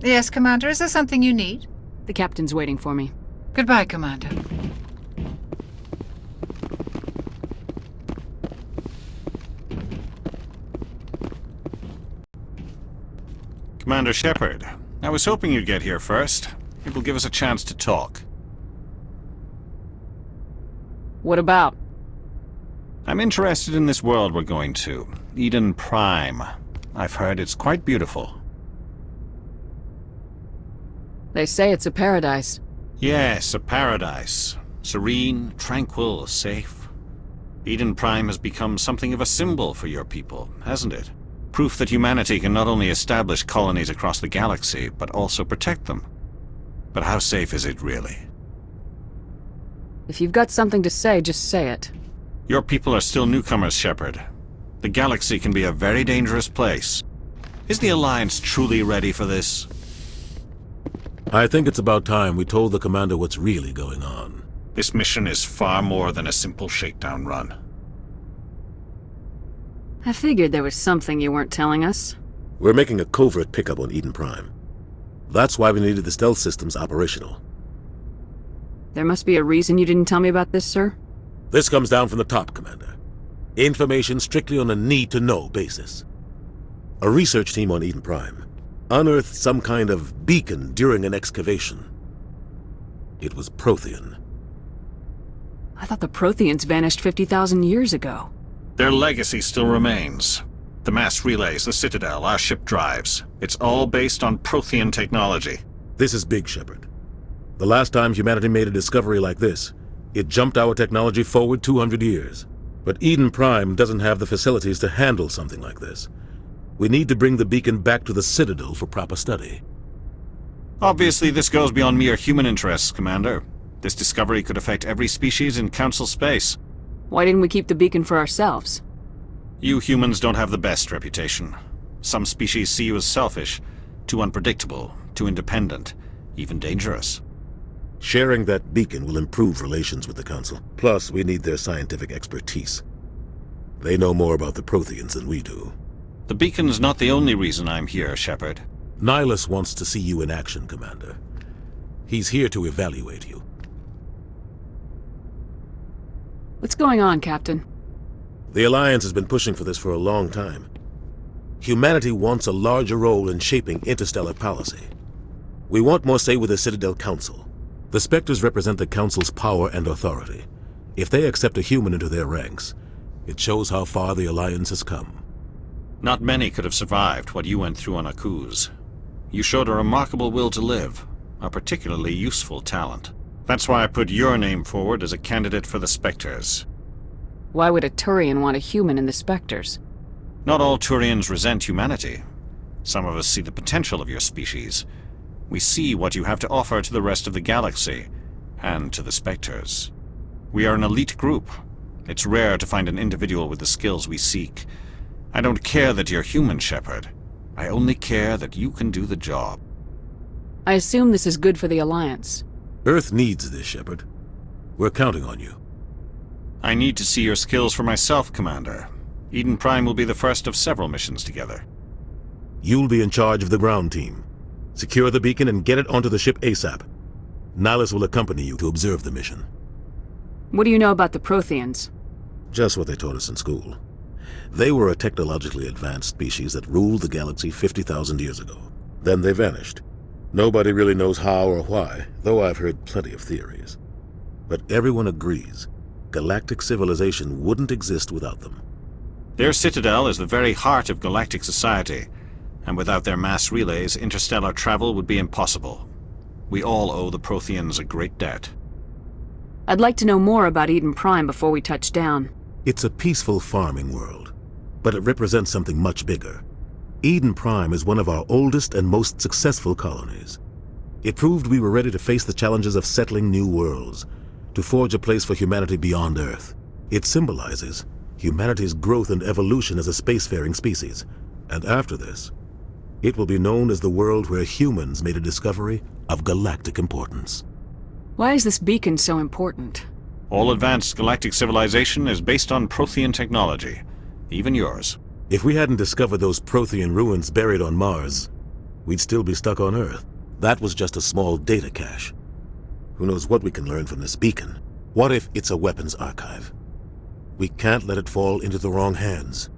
Yes, Commander, is there something you need? The captain's waiting for me. Goodbye, Commander. Commander Shepard, I was hoping you'd get here first. It will give us a chance to talk. What about? I'm interested in this world we're going to, Eden Prime. I've heard it's quite beautiful. They say it's a paradise. Yes, a paradise. Serene, tranquil, safe. Eden Prime has become something of a symbol for your people, hasn't it? Proof that humanity can not only establish colonies across the galaxy, but also protect them. But how safe is it really? If you've got something to say, just say it. Your people are still newcomers, Shepard. The galaxy can be a very dangerous place. Is the Alliance truly ready for this? I think it's about time we told the Commander what's really going on. This mission is far more than a simple shakedown run. I figured there was something you weren't telling us. We're making a covert pickup on Eden Prime. That's why we needed the stealth systems operational. There must be a reason you didn't tell me about this, sir? This comes down from the top, Commander. Information strictly on a need-to-know basis. A research team on Eden Prime unearthed some kind of beacon during an excavation. It was Prothean. I thought the Protheans vanished 50,000 years ago. Their legacy still remains. The mass relays, the Citadel, our ship drives. It's all based on Prothean technology. This is big, Shepard. The last time humanity made a discovery like this, it jumped our technology forward 200 years. But Eden Prime doesn't have the facilities to handle something like this. We need to bring the beacon back to the Citadel for proper study. Obviously, this goes beyond mere human interests, Commander. This discovery could affect every species in Council space. Why didn't we keep the beacon for ourselves? You humans don't have the best reputation. Some species see you as selfish, too unpredictable, too independent, even dangerous. Sharing that beacon will improve relations with the Council. Plus, we need their scientific expertise. They know more about the Protheans than we do. The beacon's not the only reason I'm here, Shepard. Nihilus wants to see you in action, Commander. He's here to evaluate you. What's going on, Captain? The Alliance has been pushing for this for a long time. Humanity wants a larger role in shaping interstellar policy. We want more say with the Citadel Council. The Spectres represent the Council's power and authority. If they accept a human into their ranks, it shows how far the Alliance has come. Not many could have survived what you went through on Akuz. You showed a remarkable will to live, a particularly useful talent. That's why I put your name forward as a candidate for the Spectres. Why would a Turian want a human in the Spectres? Not all Turians resent humanity. Some of us see the potential of your species. We see what you have to offer to the rest of the galaxy, and to the Spectres. We are an elite group. It's rare to find an individual with the skills we seek. I don't care that you're human, Shepard. I only care that you can do the job. I assume this is good for the Alliance. Earth needs this, Shepard. We're counting on you. I need to see your skills for myself, Commander. Eden Prime will be the first of several missions together. You'll be in charge of the ground team. Secure the beacon and get it onto the ship ASAP. Nihilus will accompany you to observe the mission. What do you know about the Protheans? Just what they taught us in school. They were a technologically advanced species that ruled the galaxy 50,000 years ago. Then they vanished. Nobody really knows how or why, though I've heard plenty of theories. But everyone agrees, galactic civilization wouldn't exist without them. Their citadel is the very heart of galactic society, and without their mass relays, interstellar travel would be impossible. We all owe the Protheans a great debt. I'd like to know more about Eden Prime before we touch down. It's a peaceful farming world, but it represents something much bigger. Eden Prime is one of our oldest and most successful colonies. It proved we were ready to face the challenges of settling new worlds, to forge a place for humanity beyond Earth. It symbolizes humanity's growth and evolution as a spacefaring species, and after this, it will be known as the world where humans made a discovery of galactic importance. Why is this beacon so important? All advanced galactic civilization is based on Prothean technology, even yours. If we hadn't discovered those Prothean ruins buried on Mars, we'd still be stuck on Earth. That was just a small data cache. Who knows what we can learn from this beacon? What if it's a weapons archive? We can't let it fall into the wrong hands.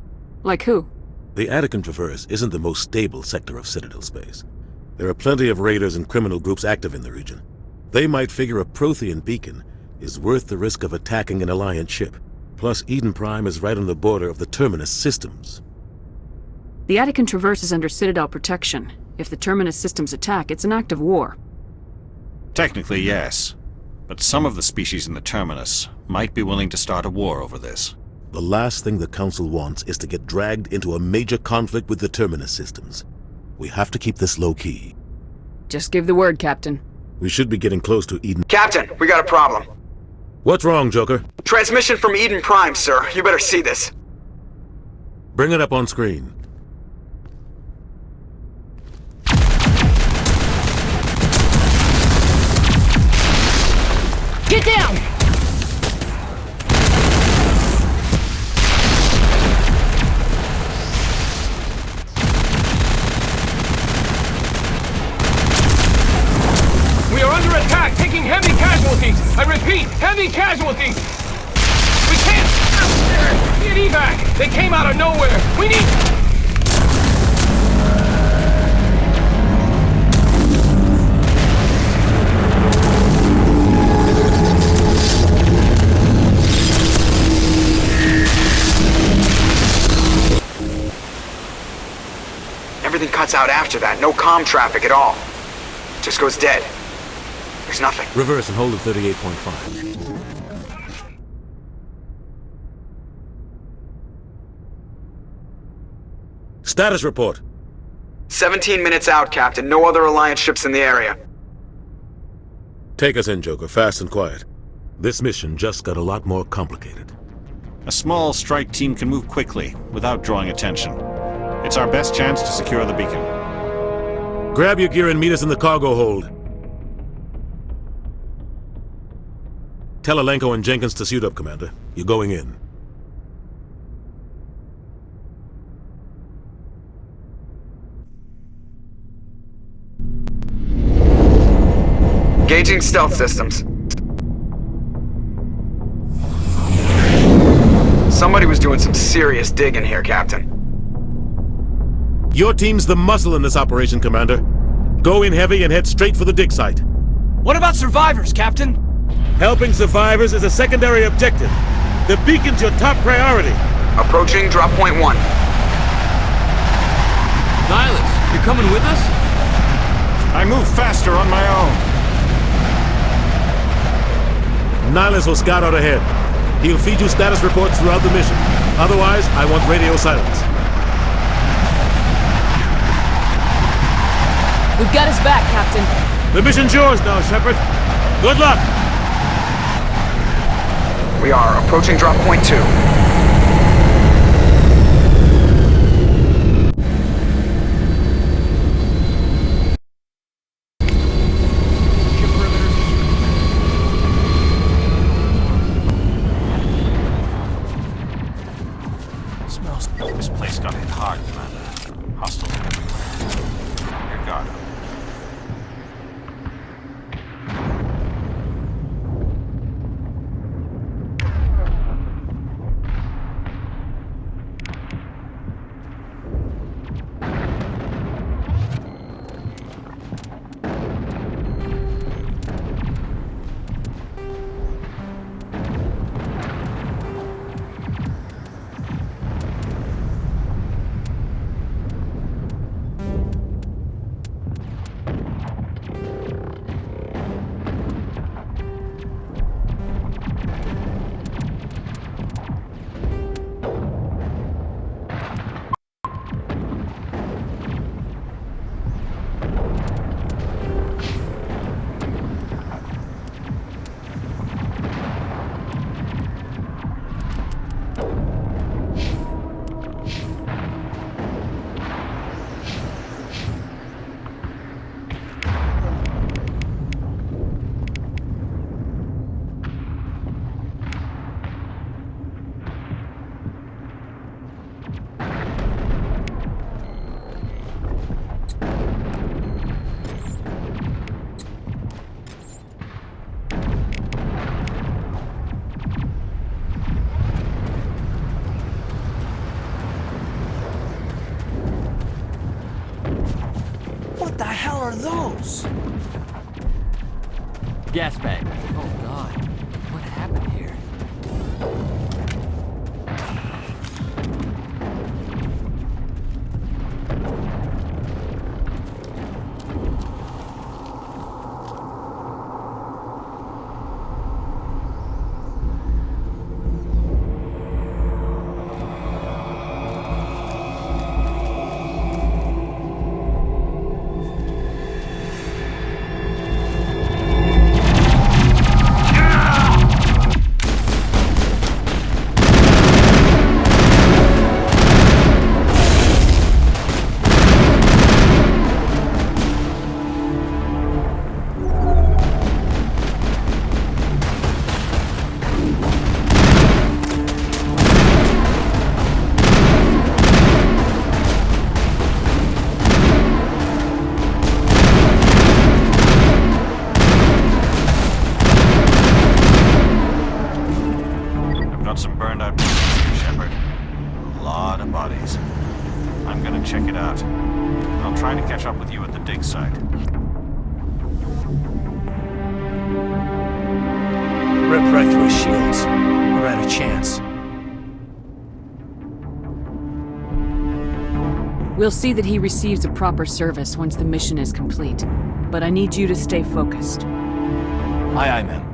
Like who? The Attican Traverse isn't the most stable sector of Citadel space. There are plenty of raiders and criminal groups active in the region. They might figure a Prothean beacon is worth the risk of attacking an Alliance ship. Plus, Eden Prime is right on the border of the Terminus systems. The Attican Traverse is under Citadel protection. If the Terminus systems attack, it's an act of war. Technically, yes. But some of the species in the Terminus might be willing to start a war over this. The last thing the Council wants is to get dragged into a major conflict with the Terminus systems. We have to keep this low-key. Just give the word, Captain. We should be getting close to Eden. Captain, we got a problem. What's wrong, Joker? Transmission from Eden Prime, sir. You better see this. Bring it up on screen. Get down! We are under attack, taking heavy casualties. I repeat, heavy casualties. We can't... Get evac. They came out of nowhere. We need... Everything cuts out after that. No comm traffic at all. Just goes dead. There's nothing. Reverse and hold at 38.5. Status report. 17 minutes out, Captain. No other Alliance ships in the area. Take us in, Joker, fast and quiet. This mission just got a lot more complicated. A small strike team can move quickly, without drawing attention. It's our best chance to secure the beacon. Grab your gear and meet us in the cargo hold. Tell Alenko and Jenkins to suit up, Commander. You're going in. Gauging stealth systems. Somebody was doing some serious digging here, Captain. Your team's the muscle in this operation, Commander. Go in heavy and head straight for the dig site. What about survivors, Captain? Helping survivors is a secondary objective. The beacon's your top priority. Approaching drop point 1. Nihilus, you're coming with us? I move faster on my own. Nihilus will scout out ahead. He'll feed you status reports throughout the mission. Otherwise, I want radio silence. We've got his back, Captain. The mission's yours now, Shepard. Good luck! We are approaching drop point 2. This place got hit hard, Commander. Hostiles everywhere. Your guard up. are those? Gas bag. Oh god. What happened here? Got some burned out buildings here, Shepard. A lot of bodies. I'm gonna check it out. I'll try to catch up with you at the dig site. Rip right through his shields. We're out of chance. We'll see that he receives a proper service once the mission is complete. But I need you to stay focused. Aye, aye, ma'am.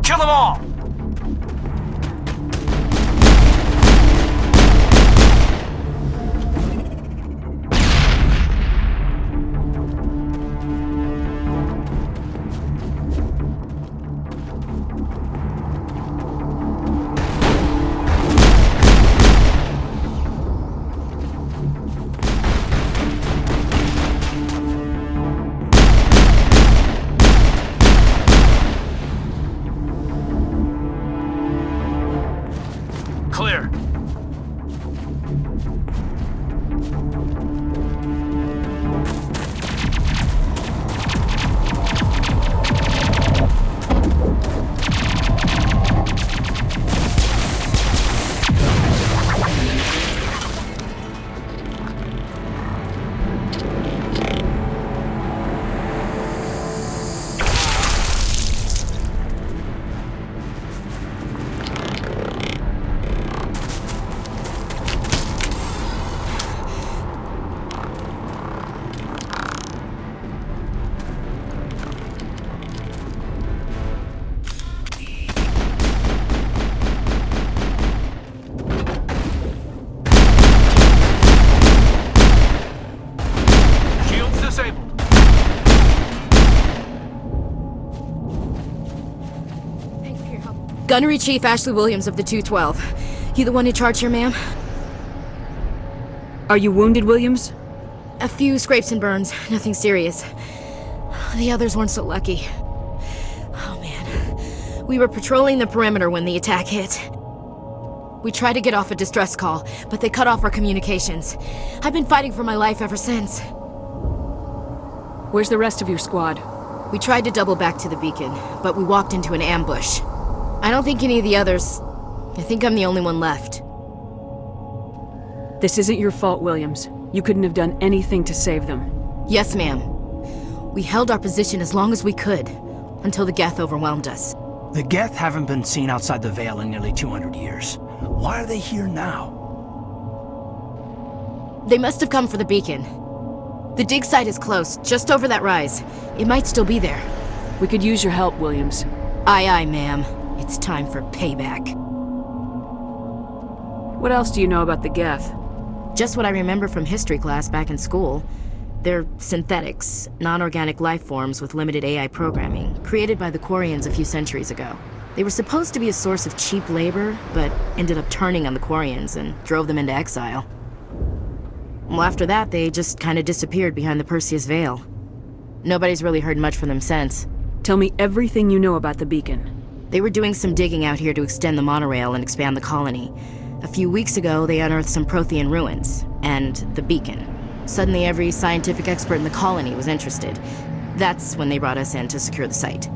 Kill them all! disabled. Thanks for your help. Gunnery Chief Ashley Williams of the 212. You the one in charge here, ma'am? Are you wounded, Williams? A few scrapes and burns, nothing serious. The others weren't so lucky. Oh man. We were patrolling the perimeter when the attack hit. We tried to get off a distress call, but they cut off our communications. I've been fighting for my life ever since. Where's the rest of your squad? We tried to double back to the beacon, but we walked into an ambush. I don't think any of the others... I think I'm the only one left. This isn't your fault, Williams. You couldn't have done anything to save them. Yes, ma'am. We held our position as long as we could, until the Geth overwhelmed us. The Geth haven't been seen outside the Veil in nearly 200 years. Why are they here now? They must have come for the beacon. The dig site is close, just over that rise. It might still be there. We could use your help, Williams. Aye, aye, ma'am. It's time for payback. What else do you know about the Geth? Just what I remember from history class back in school. They're synthetics, non-organic life forms with limited AI programming, created by the Quarians a few centuries ago. They were supposed to be a source of cheap labor, but ended up turning on the Quarians and drove them into exile. Well, after that, they just kind of disappeared behind the Perseus Veil. Nobody's really heard much from them since. Tell me everything you know about the beacon. They were doing some digging out here to extend the monorail and expand the colony. A few weeks ago, they unearthed some Prothean ruins, and the beacon. Suddenly, every scientific expert in the colony was interested. That's when they brought us in to secure the site.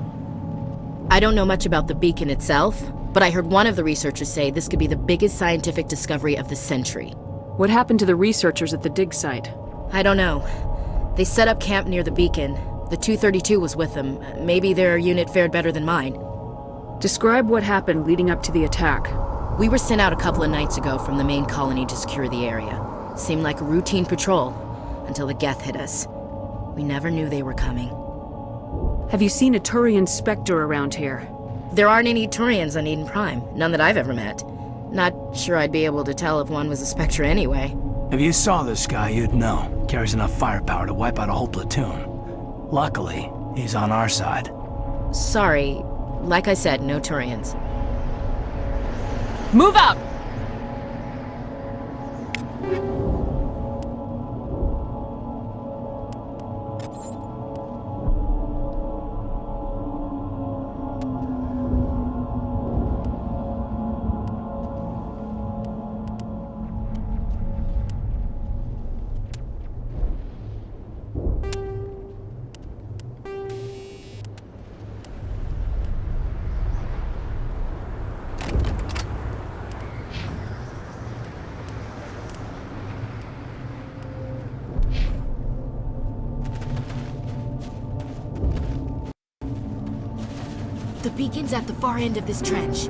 I don't know much about the beacon itself, but I heard one of the researchers say this could be the biggest scientific discovery of the century. What happened to the researchers at the dig site? I don't know. They set up camp near the beacon. The 232 was with them. Maybe their unit fared better than mine. Describe what happened leading up to the attack. We were sent out a couple of nights ago from the main colony to secure the area. Seemed like a routine patrol, until the Geth hit us. We never knew they were coming. Have you seen a Turian Spectre around here? There aren't any Turians on Eden Prime, none that I've ever met. Not sure I'd be able to tell if one was a Spectre anyway. If you saw this guy, you'd know. Carries enough firepower to wipe out a whole platoon. Luckily, he's on our side. Sorry, like I said, no Turians. Move out! The beacon's at the far end of this trench.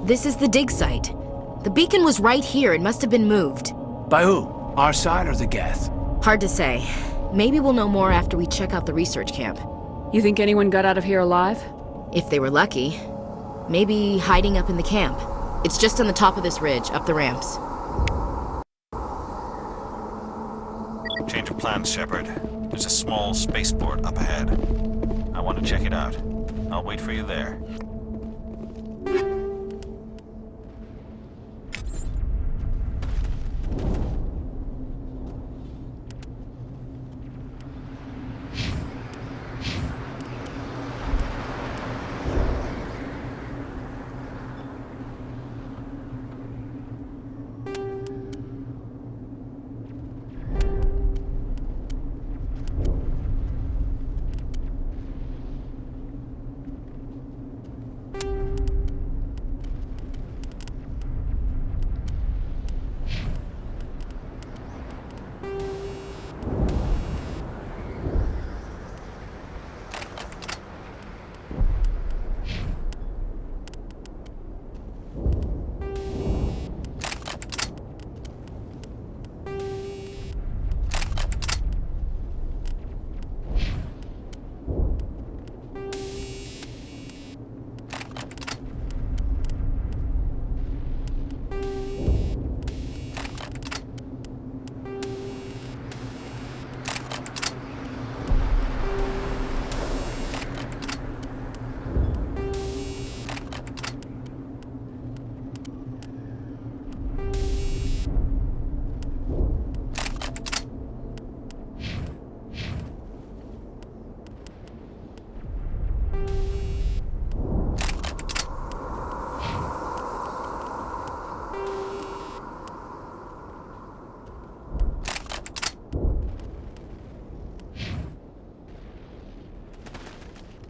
This is the dig site. The beacon was right here. It must have been moved. By who? Our side or the Geth? Hard to say. Maybe we'll know more after we check out the research camp. You think anyone got out of here alive? If they were lucky. Maybe hiding up in the camp. It's just on the top of this ridge, up the ramps. Change of plans, Shepard. There's a small spaceport up ahead. I want to check it out. I'll wait for you there.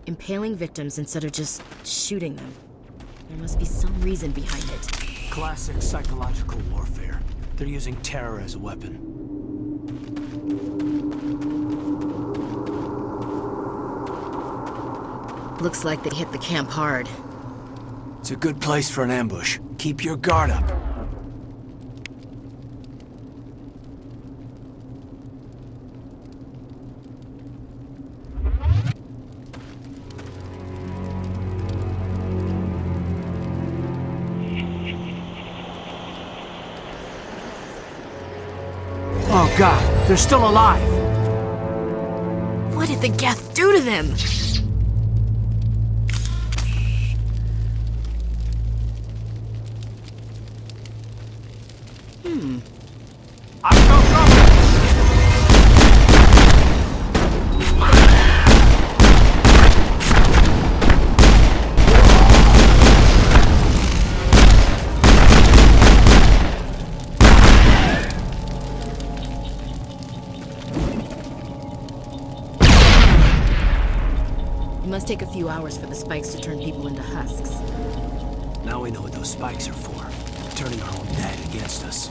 Impaling victims instead of just shooting them. There must be some reason behind it. Classic psychological warfare. They're using terror as a weapon. Looks like they hit the camp hard. It's a good place for an ambush. Keep your guard up. Oh God, they're still alive! What did the Geth do to them? It must take a few hours for the spikes to turn people into husks. Now we know what those spikes are for. Turning our own dead against us.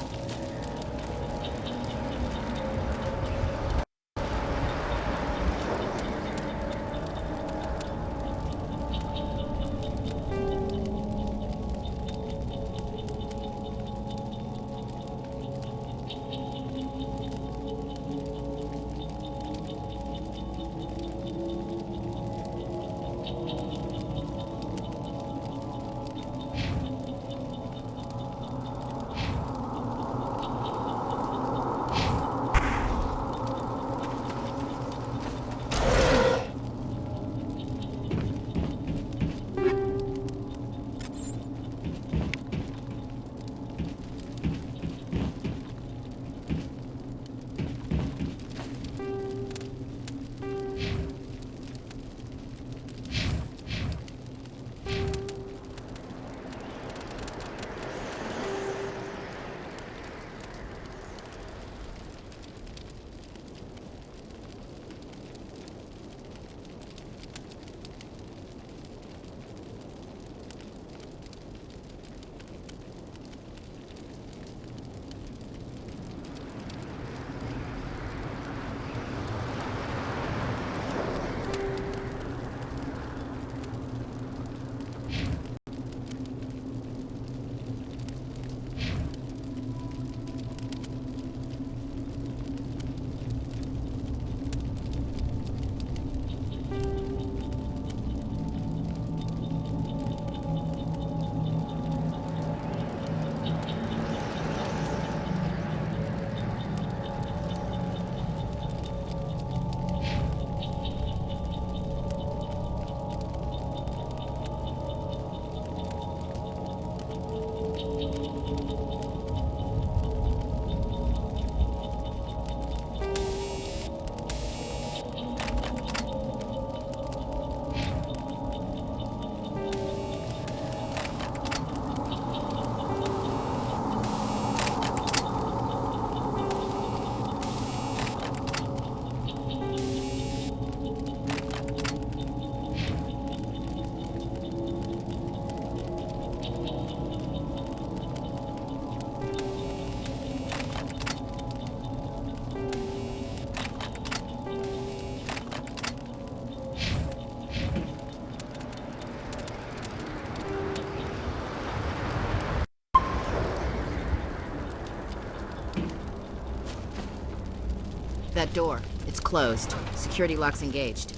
That door. It's closed. Security lock's engaged.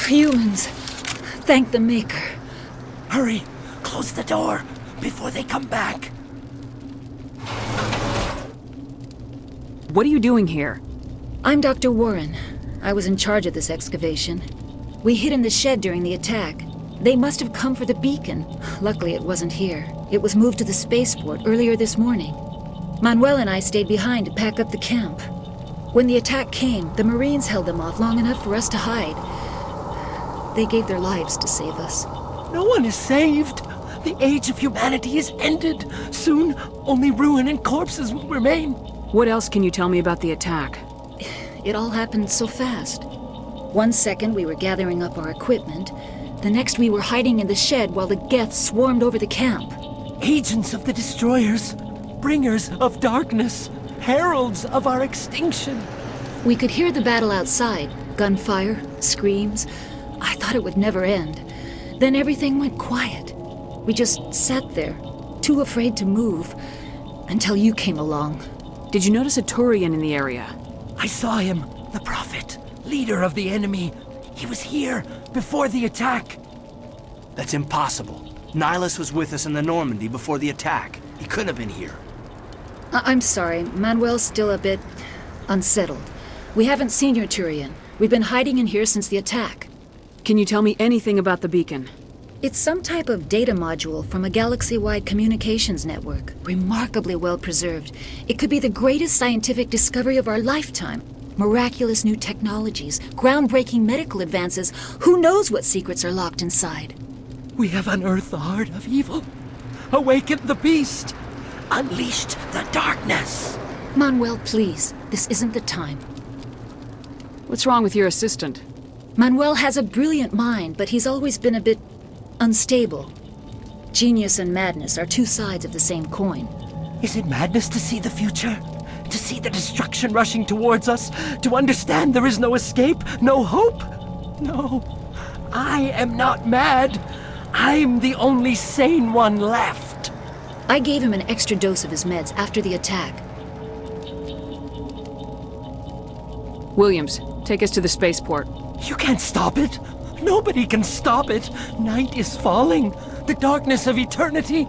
Humans. Thank the Maker. Hurry! Close the door before they come back. What are you doing here? I'm Dr. Warren. I was in charge of this excavation. We hid in the shed during the attack. They must have come for the beacon. Luckily, it wasn't here. It was moved to the spaceport earlier this morning. Manuel and I stayed behind to pack up the camp. When the attack came, the Marines held them off long enough for us to hide. They gave their lives to save us. No one is saved. The age of humanity is ended. Soon, only ruin and corpses will remain. What else can you tell me about the attack? It all happened so fast. 1 second we were gathering up our equipment. The next we were hiding in the shed while the Geth swarmed over the camp. Agents of the Destroyers, bringers of darkness, heralds of our extinction. We could hear the battle outside. Gunfire, screams. I thought it would never end. Then everything went quiet. We just sat there, too afraid to move, until you came along. Did you notice a Turian in the area? I saw him, the Prophet, leader of the enemy. He was here before the attack. That's impossible. Nihilus was with us in the Normandy before the attack. He couldn't have been here. I'm sorry, Manuel's still a bit unsettled. We haven't seen your Turian. We've been hiding in here since the attack. Can you tell me anything about the beacon? It's some type of data module from a galaxy-wide communications network. Remarkably well preserved. It could be the greatest scientific discovery of our lifetime. Miraculous new technologies, groundbreaking medical advances. Who knows what secrets are locked inside? We have unearthed the heart of evil, awakened the beast, unleashed the darkness. Manuel, please. This isn't the time. What's wrong with your assistant? Manuel has a brilliant mind, but he's always been a bit unstable. Genius and madness are two sides of the same coin. Is it madness to see the future? To see the destruction rushing towards us? To understand there is no escape? No hope? No. I am not mad. I'm the only sane one left. I gave him an extra dose of his meds after the attack. Williams, take us to the spaceport. You can't stop it. Nobody can stop it. Night is falling. The darkness of eternity.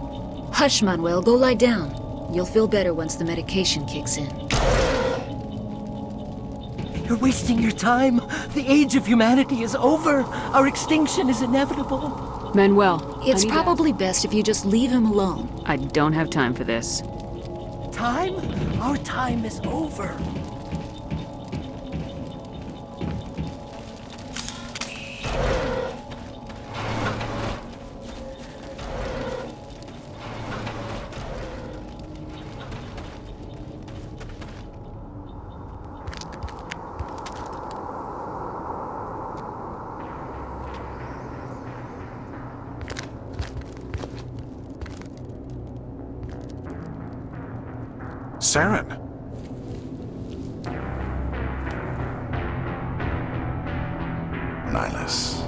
Hush, Manuel. Go lie down. You'll feel better once the medication kicks in. You're wasting your time. The age of humanity is over. Our extinction is inevitable. Manuel, It's probably best if you just leave him alone. I don't have time for this. Time? Our time is over. Saren. Nihilus.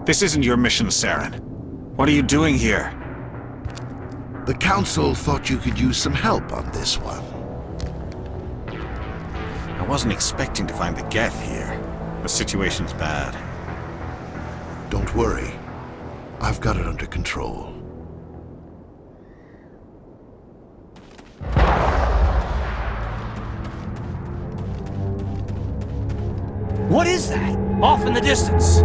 This isn't your mission, Saren. What are you doing here? The Council thought you could use some help on this one. I wasn't expecting to find the Geth here. The situation's bad. Don't worry. I've got it under control. What is that? Off in the distance.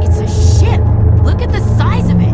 It's a ship! Look at the size of it!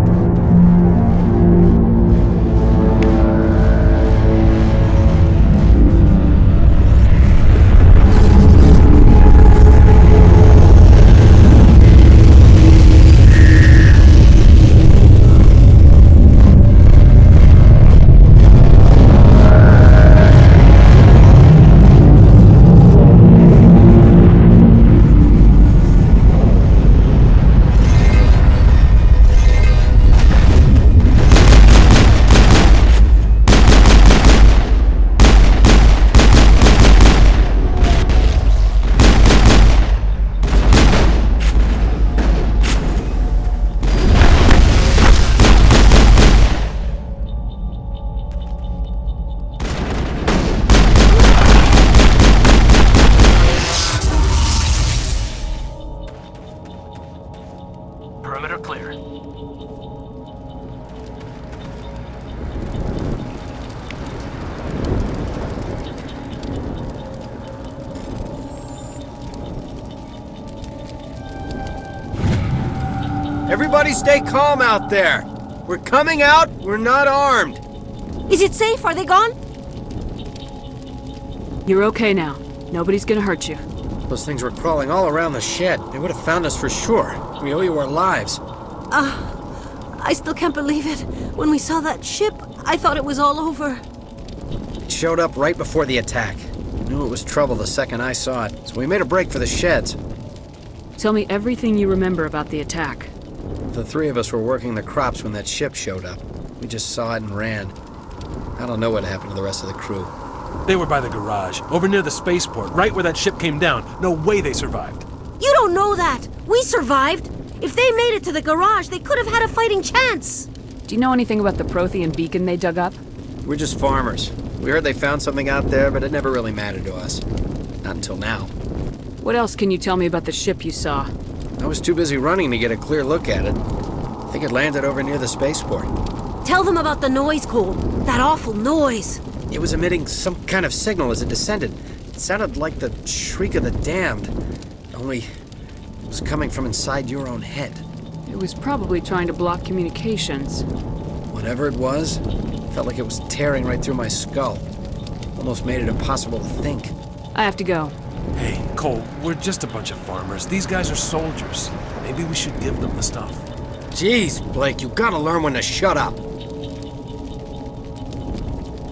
Everybody stay calm out there. We're coming out, we're not armed. Is it safe? Are they gone? You're okay now. Nobody's gonna hurt you. Those things were crawling all around the shed. They would have found us for sure. We owe you our lives. I still can't believe it. When we saw that ship, I thought it was all over. It showed up right before the attack. Knew it was trouble the second I saw it, so we made a break for the sheds. Tell me everything you remember about the attack. The three of us were working the crops when that ship showed up. We just saw it and ran. I don't know what happened to the rest of the crew. They were by the garage, over near the spaceport, right where that ship came down. No way they survived. You don't know that. We survived. If they made it to the garage, they could have had a fighting chance. Do you know anything about the Prothean beacon they dug up? We're just farmers. We heard they found something out there, but it never really mattered to us. Not until now. What else can you tell me about the ship you saw? I was too busy running to get a clear look at it. I think it landed over near the spaceport. Tell them about the noise, Cole. That awful noise. It was emitting some kind of signal as it descended. It sounded like the shriek of the damned. Only it was coming from inside your own head. It was probably trying to block communications. Whatever it was, felt like it was tearing right through my skull. Almost made it impossible to think. I have to go. Hey, Cole, we're just a bunch of farmers. These guys are soldiers. Maybe we should give them the stuff. Jeez, Blake, you gotta learn when to shut up.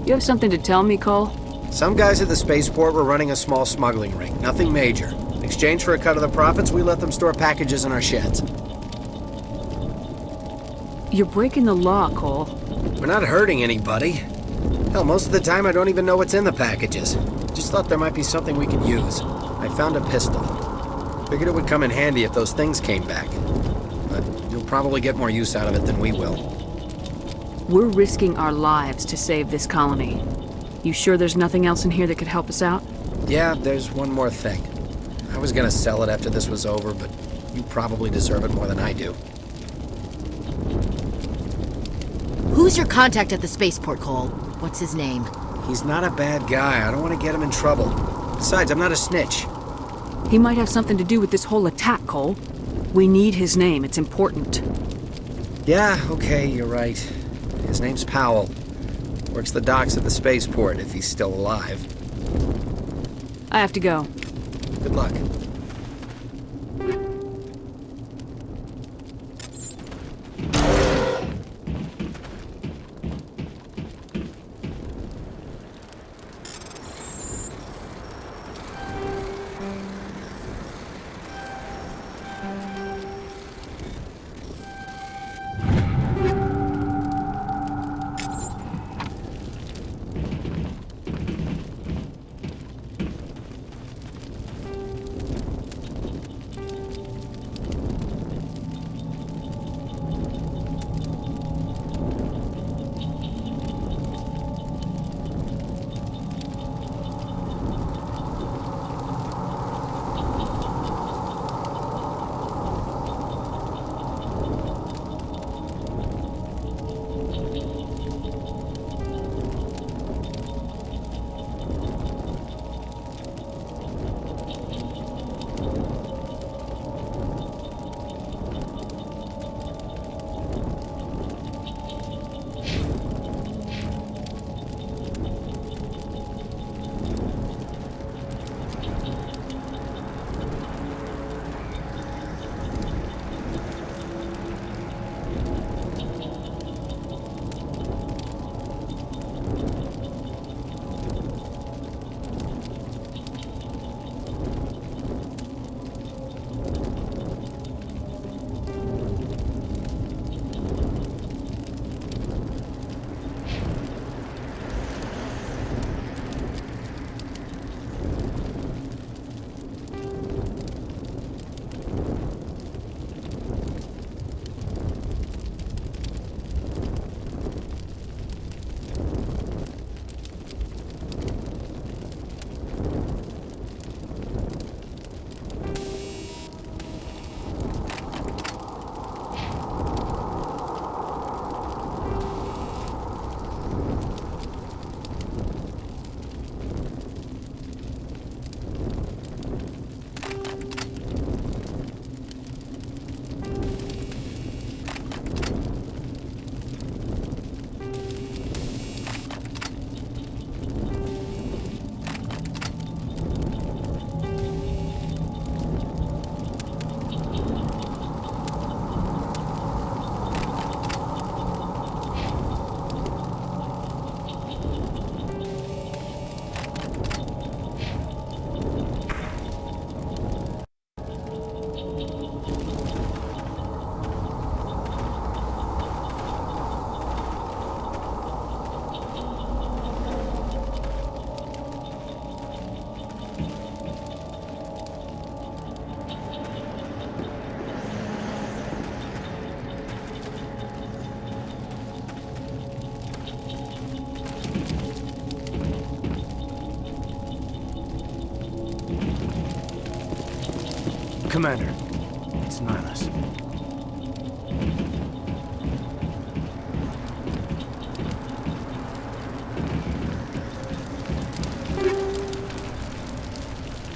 You have something to tell me, Cole? Some guys at the spaceport were running a small smuggling ring. Nothing major. In exchange for a cut of the profits, we let them store packages in our sheds. You're breaking the law, Cole. We're not hurting anybody. Hell, most of the time I don't even know what's in the packages. Just thought there might be something we could use. I found a pistol. Figured it would come in handy if those things came back. But you'll probably get more use out of it than we will. We're risking our lives to save this colony. You sure there's nothing else in here that could help us out? Yeah, there's one more thing. I was gonna sell it after this was over, but you probably deserve it more than I do. Who's your contact at the spaceport, Cole? What's his name? He's not a bad guy. I don't want to get him in trouble. Besides, I'm not a snitch. He might have something to do with this whole attack, Cole. We need his name. It's important. Yeah, okay, you're right. His name's Powell. Works the docks at the spaceport, if he's still alive. I have to go. Good luck. Commander. It's Nihilus.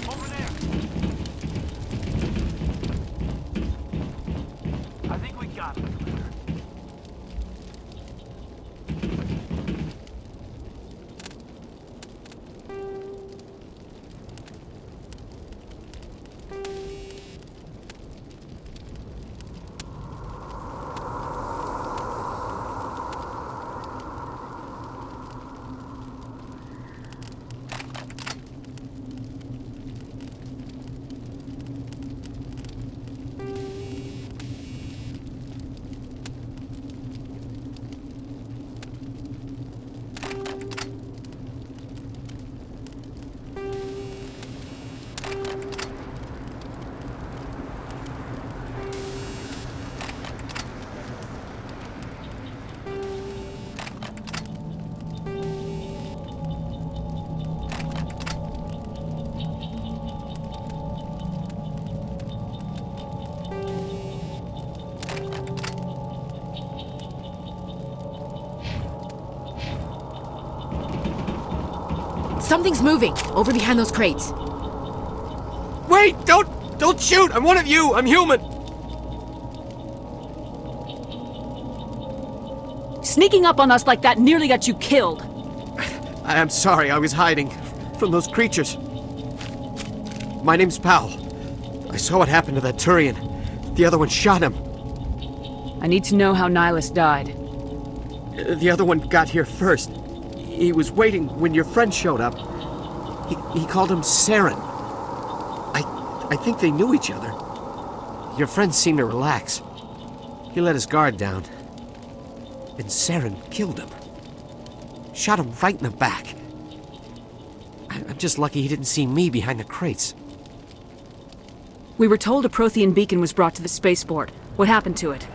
Over there. I think we got him. Something's moving over behind those crates. Wait! Don't shoot! I'm one of you! I'm human! Sneaking up on us like that nearly got you killed. I'm sorry, I was hiding from those creatures. My name's Powell. I saw what happened to that Turian. The other one shot him. I need to know how Nihilus died. The other one got here first. He was waiting when your friend showed up. He called him Saren. I think they knew each other. Your friend seemed to relax. He let his guard down. And Saren killed him. Shot him right in the back. I'm just lucky he didn't see me behind the crates. We were told a Prothean beacon was brought to the spaceport. What happened to it?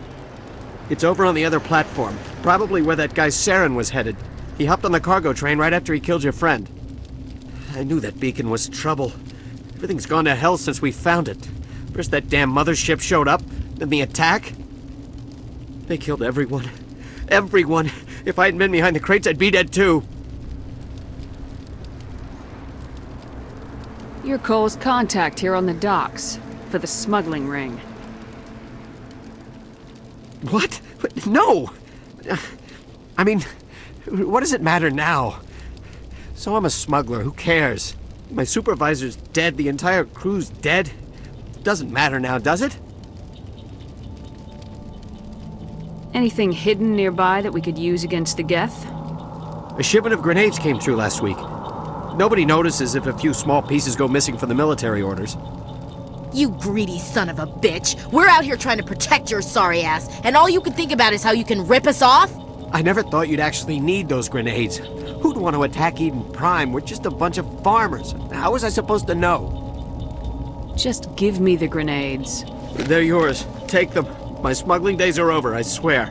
It's over on the other platform. Probably where that guy Saren was headed. He hopped on the cargo train right after he killed your friend. I knew that beacon was trouble. Everything's gone to hell since we found it. First that damn mothership showed up, then the attack. They killed everyone. Everyone! If I hadn't been behind the crates, I'd be dead too. You're Cole's contact here on the docks, for the smuggling ring. What? No! I mean, what does it matter now? So I'm a smuggler, who cares? My supervisor's dead, the entire crew's dead. Doesn't matter now, does it? Anything hidden nearby that we could use against the Geth? A shipment of grenades came through last week. Nobody notices if a few small pieces go missing from the military orders. You greedy son of a bitch! We're out here trying to protect your sorry ass, and all you can think about is how you can rip us off? I never thought you'd actually need those grenades. Who'd want to attack Eden Prime? We're just a bunch of farmers. How was I supposed to know? Just give me the grenades. They're yours. Take them. My smuggling days are over, I swear.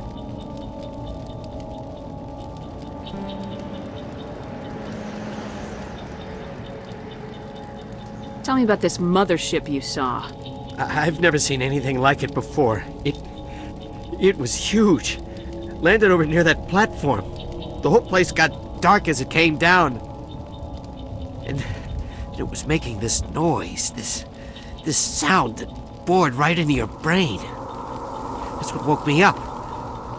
Tell me about this mothership you saw. I've never seen anything like it before. It was huge. Landed over near that platform. The whole place got dark as it came down. And it was making this noise, this sound that bored right into your brain. That's what woke me up.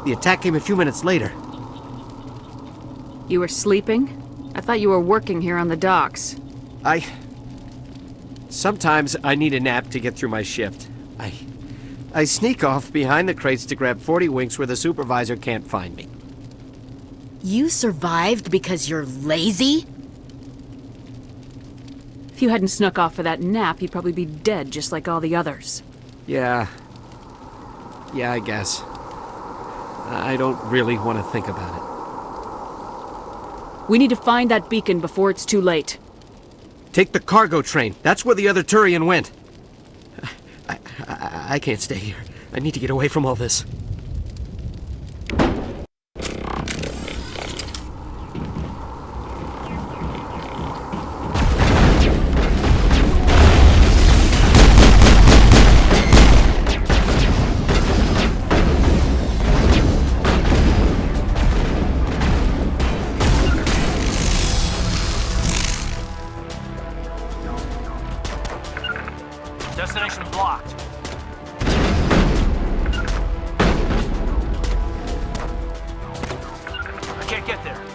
The attack came a few minutes later. You were sleeping? I thought you were working here on the docks. Sometimes I need a nap to get through my shift. I sneak off behind the crates to grab 40 winks where the supervisor can't find me. You survived because you're lazy? If you hadn't snuck off for that nap, you'd probably be dead just like all the others. Yeah, I guess. I don't really want to think about it. We need to find that beacon before it's too late. Take the cargo train. That's where the other Turian went. I can't stay here. I need to get away from all this. Destination blocked. I can't get there.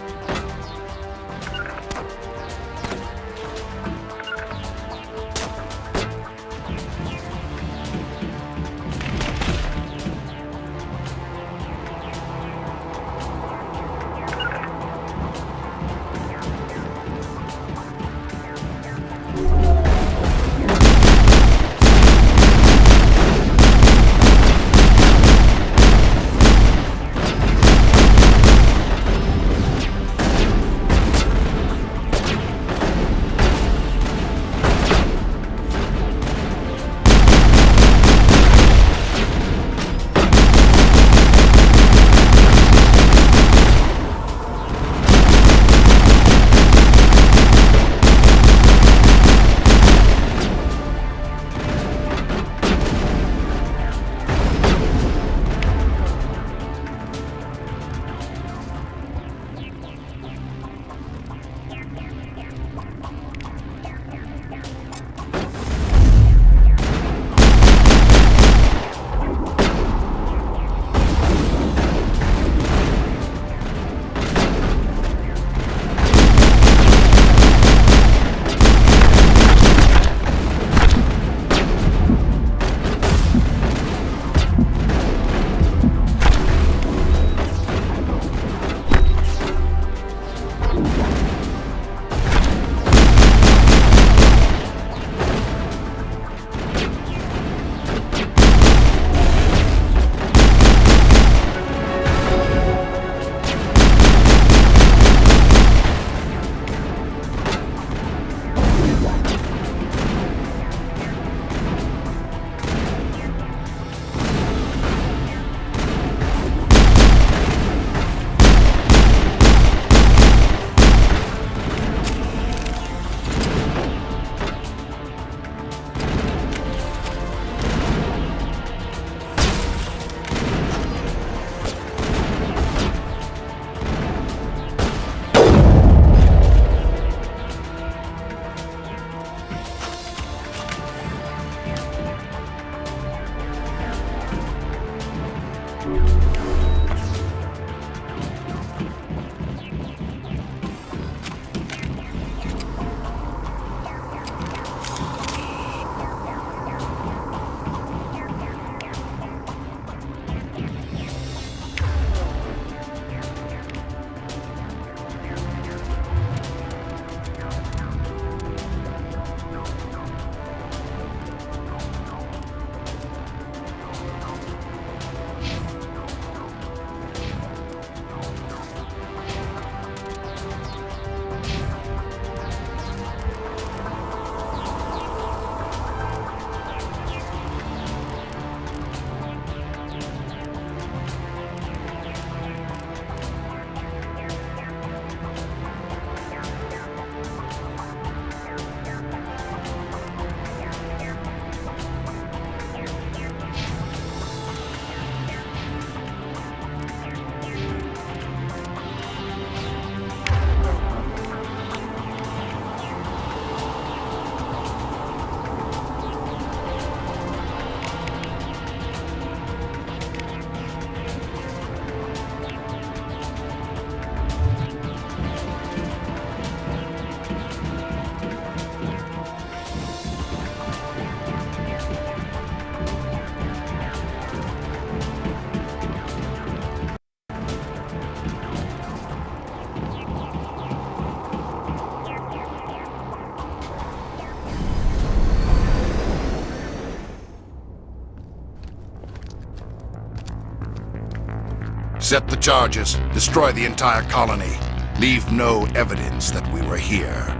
Set the charges. Destroy the entire colony. Leave no evidence that we were here.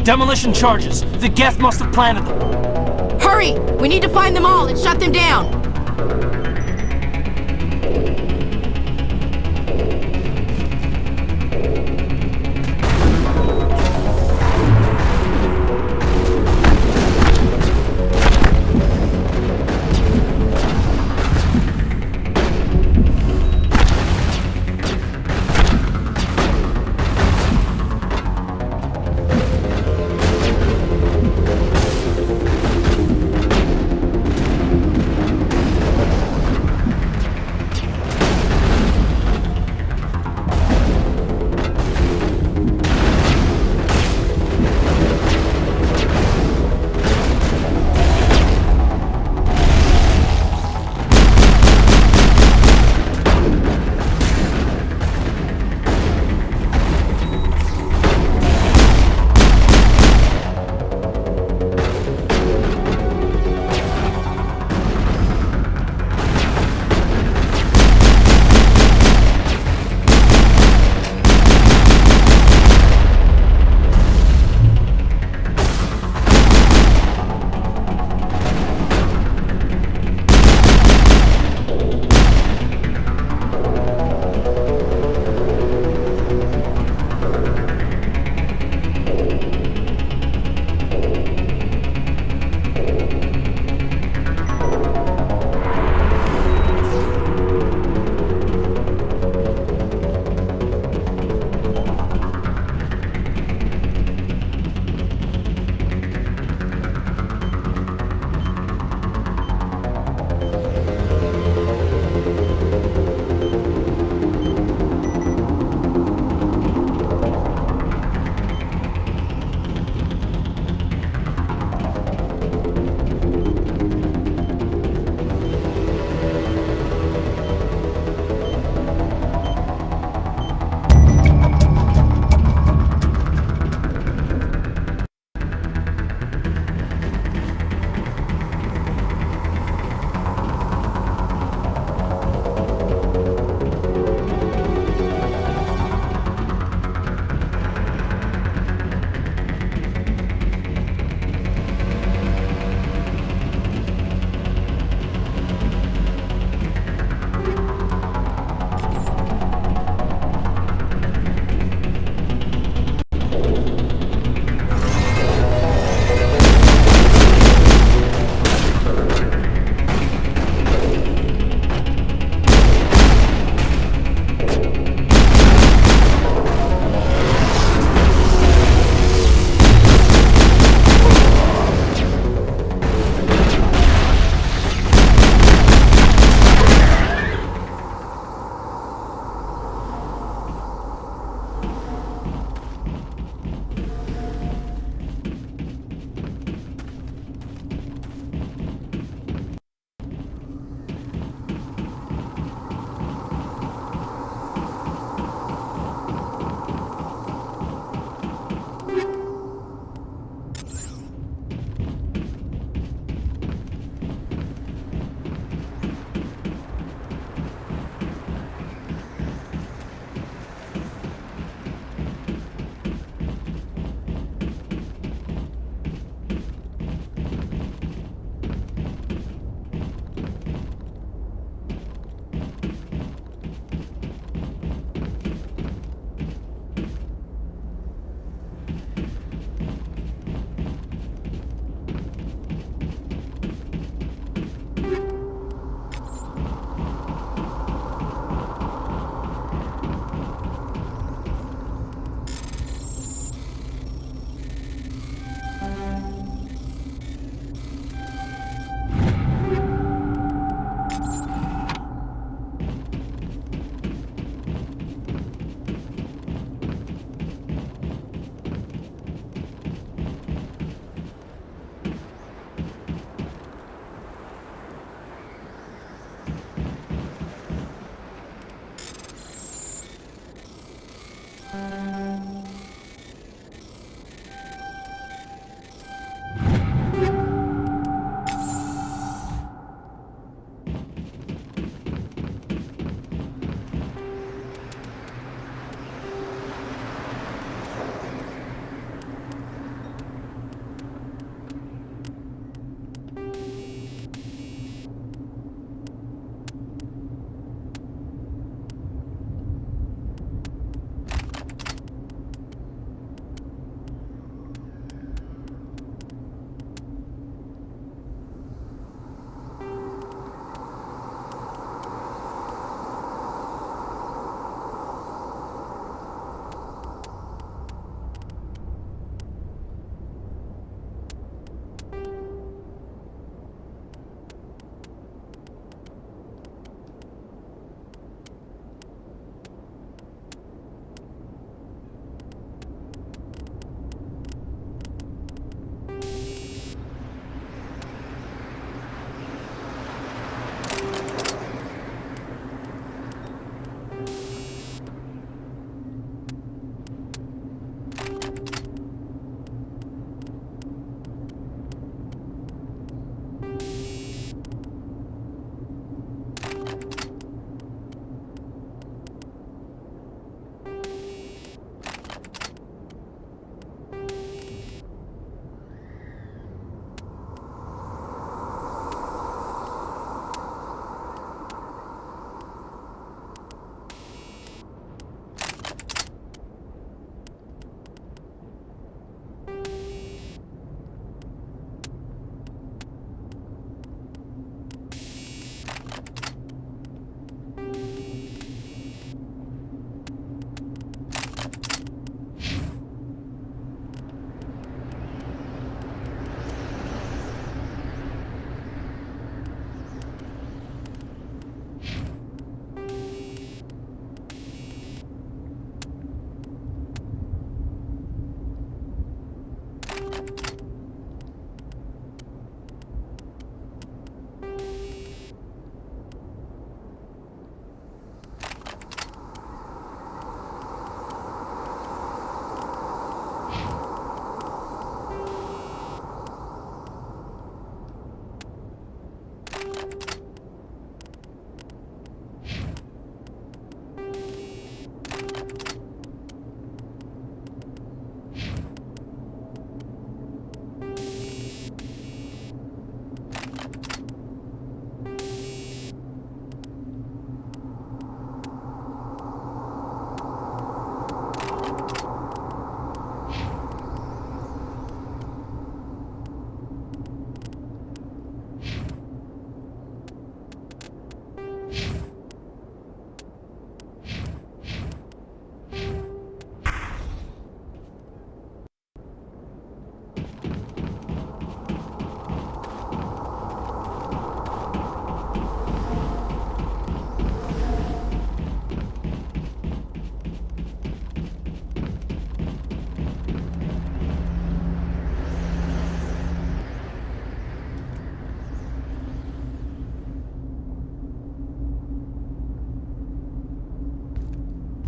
Demolition charges. The Geth must have planted them. Hurry! We need to find them all and shut them down!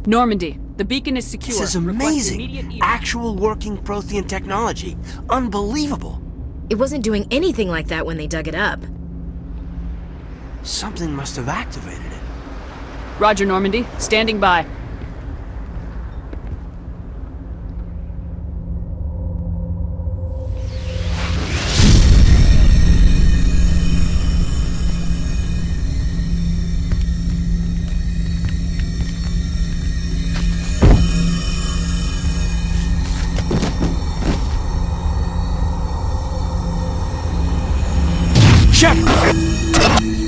Normandy, the beacon is secure. This is Request immediate amazing. evac. Actual working Prothean technology. Unbelievable. It wasn't doing anything like that when they dug it up. Something must have activated it. Roger, Normandy. Standing by.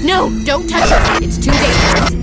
No, don't touch it. It's too dangerous.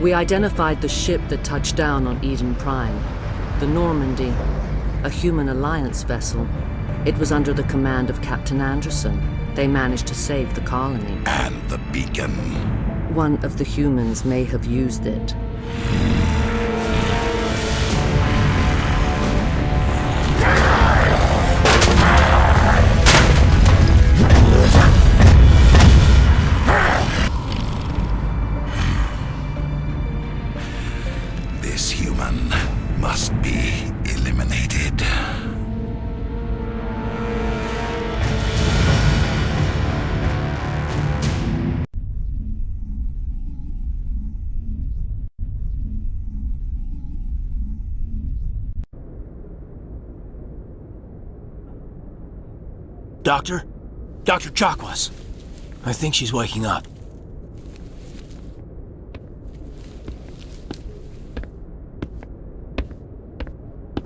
We identified the ship that touched down on Eden Prime, the Normandy, a human alliance vessel. It was under the command of Captain Anderson. They managed to save the colony. And the beacon. One of the humans may have used it. This human must be eliminated. Doctor? Dr. Chakwas. I think she's waking up.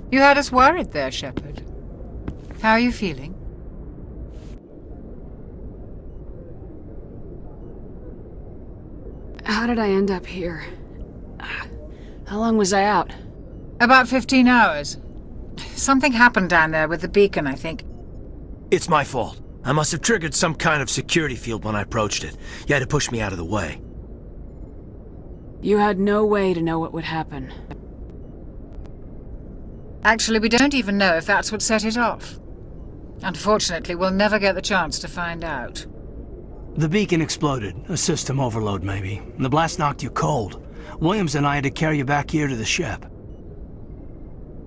You had us worried there, Shepard. How are you feeling? How did I end up here? How long was I out? About 15 hours. Something happened down there with the beacon, I think. It's my fault. I must have triggered some kind of security field when I approached it. You had to push me out of the way. You had no way to know what would happen. Actually, we don't even know if that's what set it off. Unfortunately, we'll never get the chance to find out. The beacon exploded. A system overload, maybe. And the blast knocked you cold. Williams and I had to carry you back here to the ship.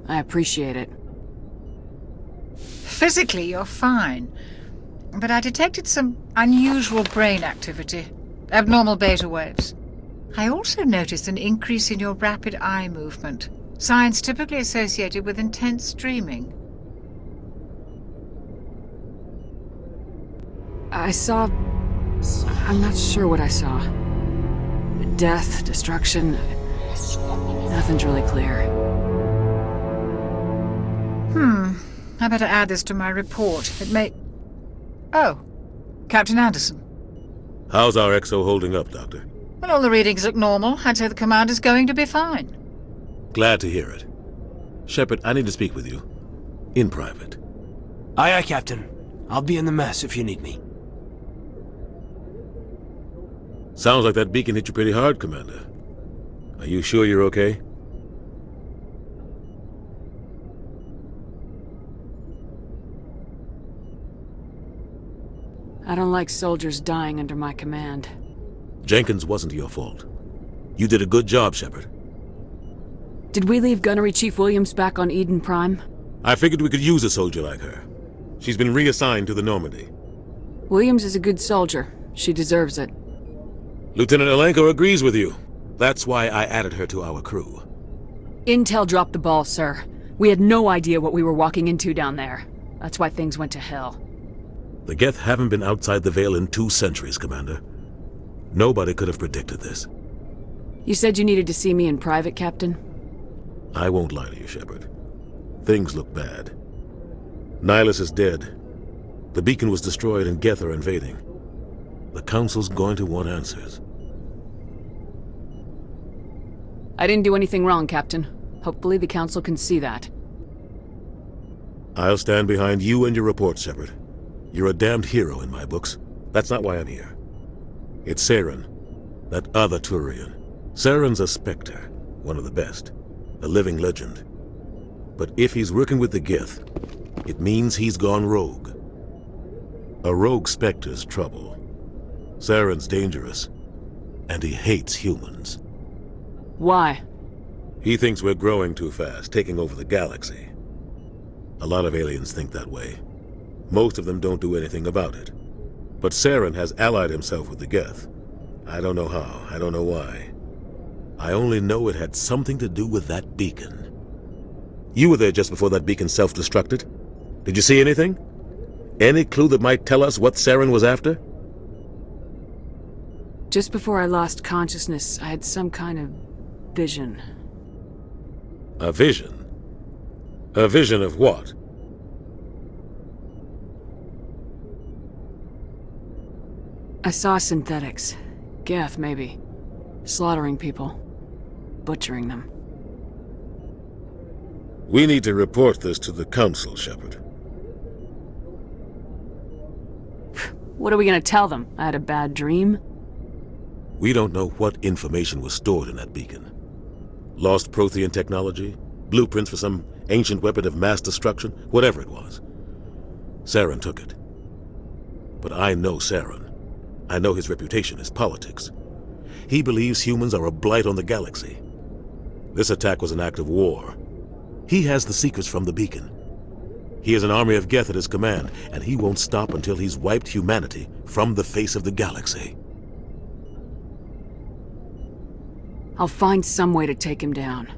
I appreciate it. Physically, you're fine. But I detected some unusual brain activity. Abnormal beta waves. I also noticed an increase in your rapid eye movement. Signs typically associated with intense dreaming. I saw... I'm not sure what I saw. Death, destruction... Nothing's really clear. I better add this to my report. It may... Oh, Captain Anderson. How's our XO holding up, Doctor? Well, all the readings look normal. I'd say the commander's going to be fine. Glad to hear it. Shepard, I need to speak with you. In private. Aye, aye, Captain. I'll be in the mess if you need me. Sounds like that beacon hit you pretty hard, Commander. Are you sure you're okay? I don't like soldiers dying under my command. Jenkins wasn't your fault. You did a good job, Shepard. Did we leave Gunnery Chief Williams back on Eden Prime? I figured we could use a soldier like her. She's been reassigned to the Normandy. Williams is a good soldier. She deserves it. Lieutenant Alenko agrees with you. That's why I added her to our crew. Intel dropped the ball, sir. We had no idea what we were walking into down there. That's why things went to hell. The Geth haven't been outside the Veil in 2 centuries, Commander. Nobody could have predicted this. You said you needed to see me in private, Captain? I won't lie to you, Shepard. Things look bad. Nihilus is dead. The beacon was destroyed and Geth are invading. The Council's going to want answers. I didn't do anything wrong, Captain. Hopefully the Council can see that. I'll stand behind you and your report, Shepard. You're a damned hero in my books. That's not why I'm here. It's Saren, that other Turian. Saren's a Spectre, one of the best, a living legend. But if he's working with the Gith, it means he's gone rogue. A rogue Spectre's trouble. Saren's dangerous, and he hates humans. Why? He thinks we're growing too fast, taking over the galaxy. A lot of aliens think that way. Most of them don't do anything about it. But Saren has allied himself with the Geth. I don't know how, I don't know why. I only know it had something to do with that beacon. You were there just before that beacon self-destructed. Did you see anything? Any clue that might tell us what Saren was after? Just before I lost consciousness, I had some kind of vision. A vision? A vision of what? I saw synthetics. Geth, maybe. Slaughtering people. Butchering them. We need to report this to the Council, Shepard. What are we gonna tell them? I had a bad dream? We don't know what information was stored in that beacon. Lost Prothean technology? Blueprints for some ancient weapon of mass destruction? Whatever it was. Saren took it. But I know Saren. I know his reputation is politics. He believes humans are a blight on the galaxy. This attack was an act of war. He has the secrets from the beacon. He has an army of Geth at his command, and he won't stop until he's wiped humanity from the face of the galaxy. I'll find some way to take him down.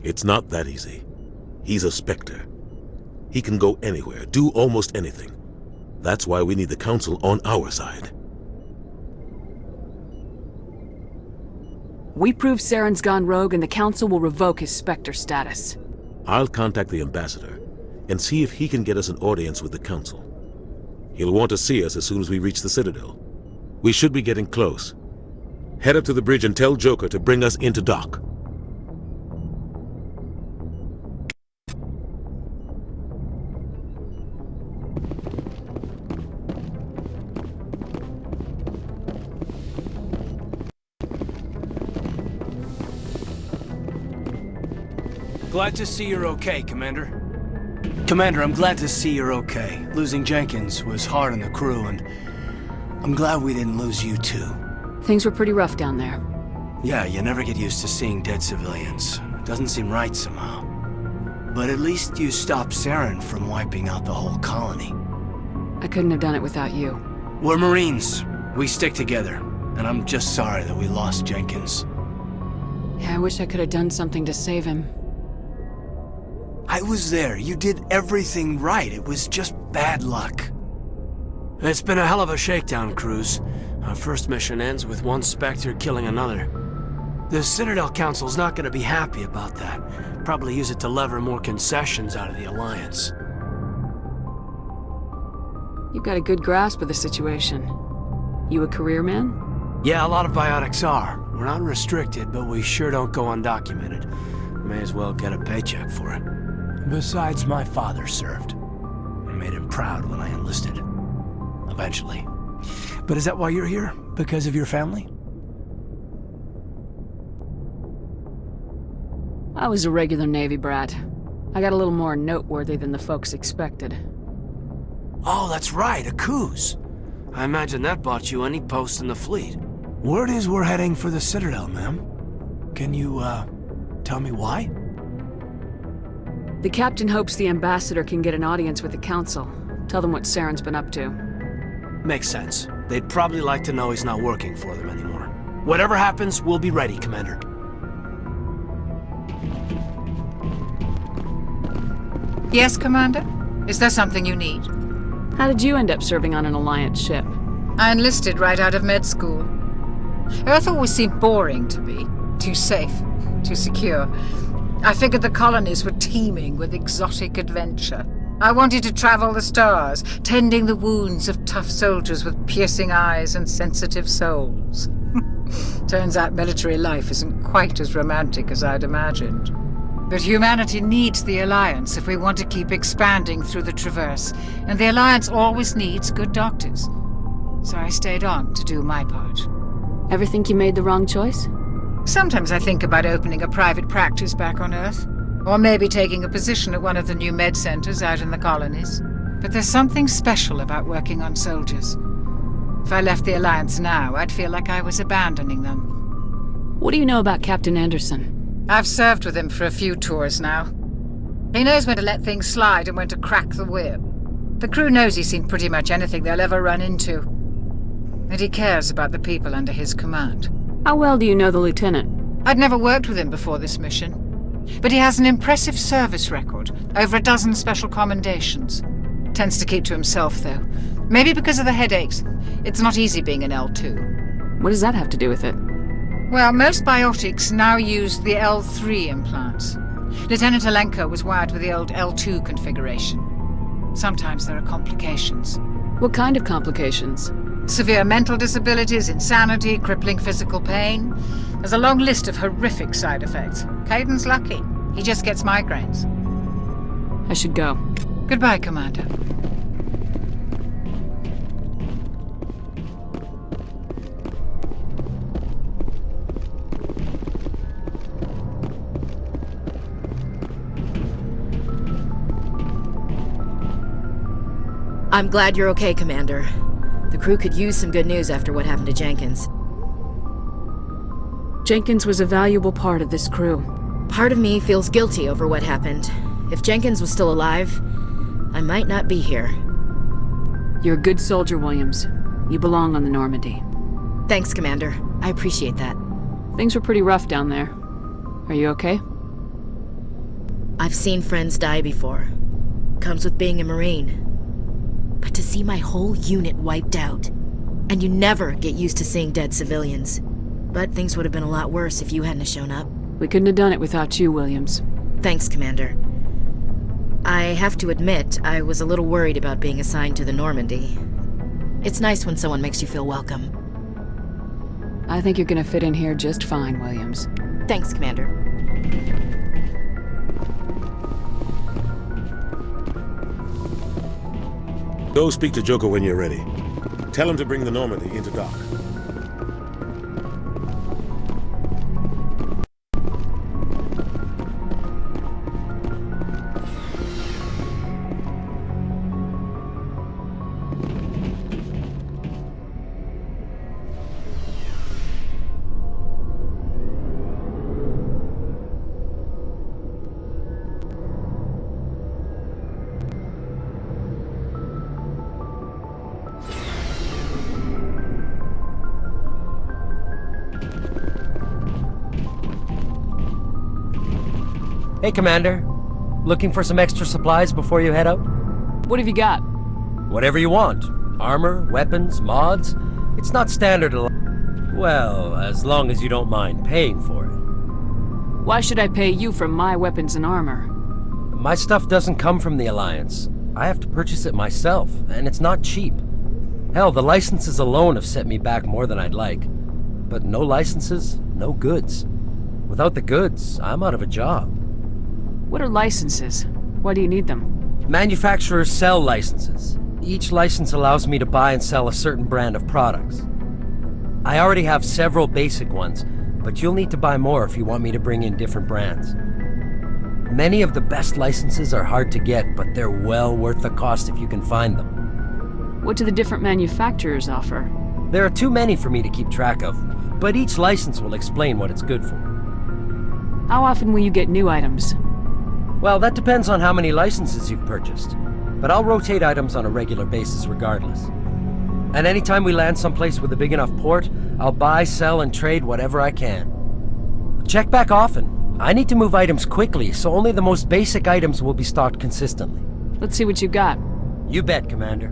It's not that easy. He's a Spectre. He can go anywhere, do almost anything. That's why we need the Council on our side. We prove Saren's gone rogue and the Council will revoke his Spectre status. I'll contact the Ambassador and see if he can get us an audience with the Council. He'll want to see us as soon as we reach the Citadel. We should be getting close. Head up to the bridge and tell Joker to bring us into dock. Glad to see you're okay, Commander. Commander, I'm glad to see you're okay. Losing Jenkins was hard on the crew, and I'm glad we didn't lose you too. Things were pretty rough down there. Yeah, you never get used to seeing dead civilians. It doesn't seem right somehow. But at least you stopped Saren from wiping out the whole colony. I couldn't have done it without you. We're Marines. We stick together. And I'm just sorry that we lost Jenkins. Yeah, I wish I could have done something to save him. I was there. You did everything right. It was just bad luck. It's been a hell of a shakedown, Cruz. Our first mission ends with one Spectre killing another. The Citadel Council's not going to be happy about that. Probably use it to lever more concessions out of the Alliance. You've got a good grasp of the situation. You a career man? Yeah, a lot of biotics are. We're not restricted, but we sure don't go undocumented. May as well get a paycheck for it. Besides, my father served. I made him proud when I enlisted. Eventually. But is that why you're here? Because of your family? I was a regular Navy brat. I got a little more noteworthy than the folks expected. Oh, that's right, a Coos. I imagine that bought you any post in the fleet. Word is we're heading for the Citadel, ma'am. Can you, tell me why? The captain hopes the Ambassador can get an audience with the Council. Tell them what Saren's been up to. Makes sense. They'd probably like to know he's not working for them anymore. Whatever happens, we'll be ready, Commander. Yes, Commander? Is there something you need? How did you end up serving on an Alliance ship? I enlisted right out of med school. Earth always seemed boring to me. Too safe, too secure. I figured the colonies were teeming with exotic adventure. I wanted to travel the stars, tending the wounds of tough soldiers with piercing eyes and sensitive souls. Turns out military life isn't quite as romantic as I'd imagined. But humanity needs the Alliance if we want to keep expanding through the Traverse, and the Alliance always needs good doctors. So I stayed on to do my part. Ever think you made the wrong choice? Sometimes I think about opening a private practice back on Earth, or maybe taking a position at one of the new med centers out in the colonies. But there's something special about working on soldiers. If I left the Alliance now, I'd feel like I was abandoning them. What do you know about Captain Anderson? I've served with him for a few tours now. He knows when to let things slide and when to crack the whip. The crew knows he's seen pretty much anything they'll ever run into. And he cares about the people under his command. How well do you know the Lieutenant? I'd never worked with him before this mission. But he has an impressive service record, over a dozen special commendations. Tends to keep to himself, though. Maybe because of the headaches. It's not easy being an L2. What does that have to do with it? Well, most biotics now use the L3 implants. Lieutenant Alenko was wired with the old L2 configuration. Sometimes there are complications. What kind of complications? Severe mental disabilities, insanity, crippling physical pain. There's a long list of horrific side effects. Caden's lucky. He just gets migraines. I should go. Goodbye, Commander. I'm glad you're okay, Commander. The crew could use some good news after what happened to Jenkins. Jenkins was a valuable part of this crew. Part of me feels guilty over what happened. If Jenkins was still alive, I might not be here. You're a good soldier, Williams. You belong on the Normandy. Thanks, Commander. I appreciate that. Things were pretty rough down there. Are you okay? I've seen friends die before. Comes with being a Marine. But to see my whole unit wiped out, and you never get used to seeing dead civilians. But things would have been a lot worse if you hadn't shown up. We couldn't have done it without you, Williams. Thanks, Commander. I have to admit, I was a little worried about being assigned to the Normandy. It's nice when someone makes you feel welcome. I think you're gonna fit in here just fine, Williams. Thanks, Commander. Go speak to Joker when you're ready. Tell him to bring the Normandy into dock. Hey, Commander. Looking for some extra supplies before you head out? What have you got? Whatever you want. Armor, weapons, mods. It's not standard. Well, as long as you don't mind paying for it. Why should I pay you for my weapons and armor? My stuff doesn't come from the Alliance. I have to purchase it myself, and it's not cheap. Hell, the licenses alone have set me back more than I'd like. But no licenses, no goods. Without the goods, I'm out of a job. What are licenses? Why do you need them? Manufacturers sell licenses. Each license allows me to buy and sell a certain brand of products. I already have several basic ones, but you'll need to buy more if you want me to bring in different brands. Many of the best licenses are hard to get, but they're well worth the cost if you can find them. What do the different manufacturers offer? There are too many for me to keep track of, but each license will explain what it's good for. How often will you get new items? Well, that depends on how many licenses you've purchased, but I'll rotate items on a regular basis regardless. And anytime we land someplace with a big enough port, I'll buy, sell, and trade whatever I can. Check back often. I need to move items quickly, so only the most basic items will be stocked consistently. Let's see what you got. You bet, Commander.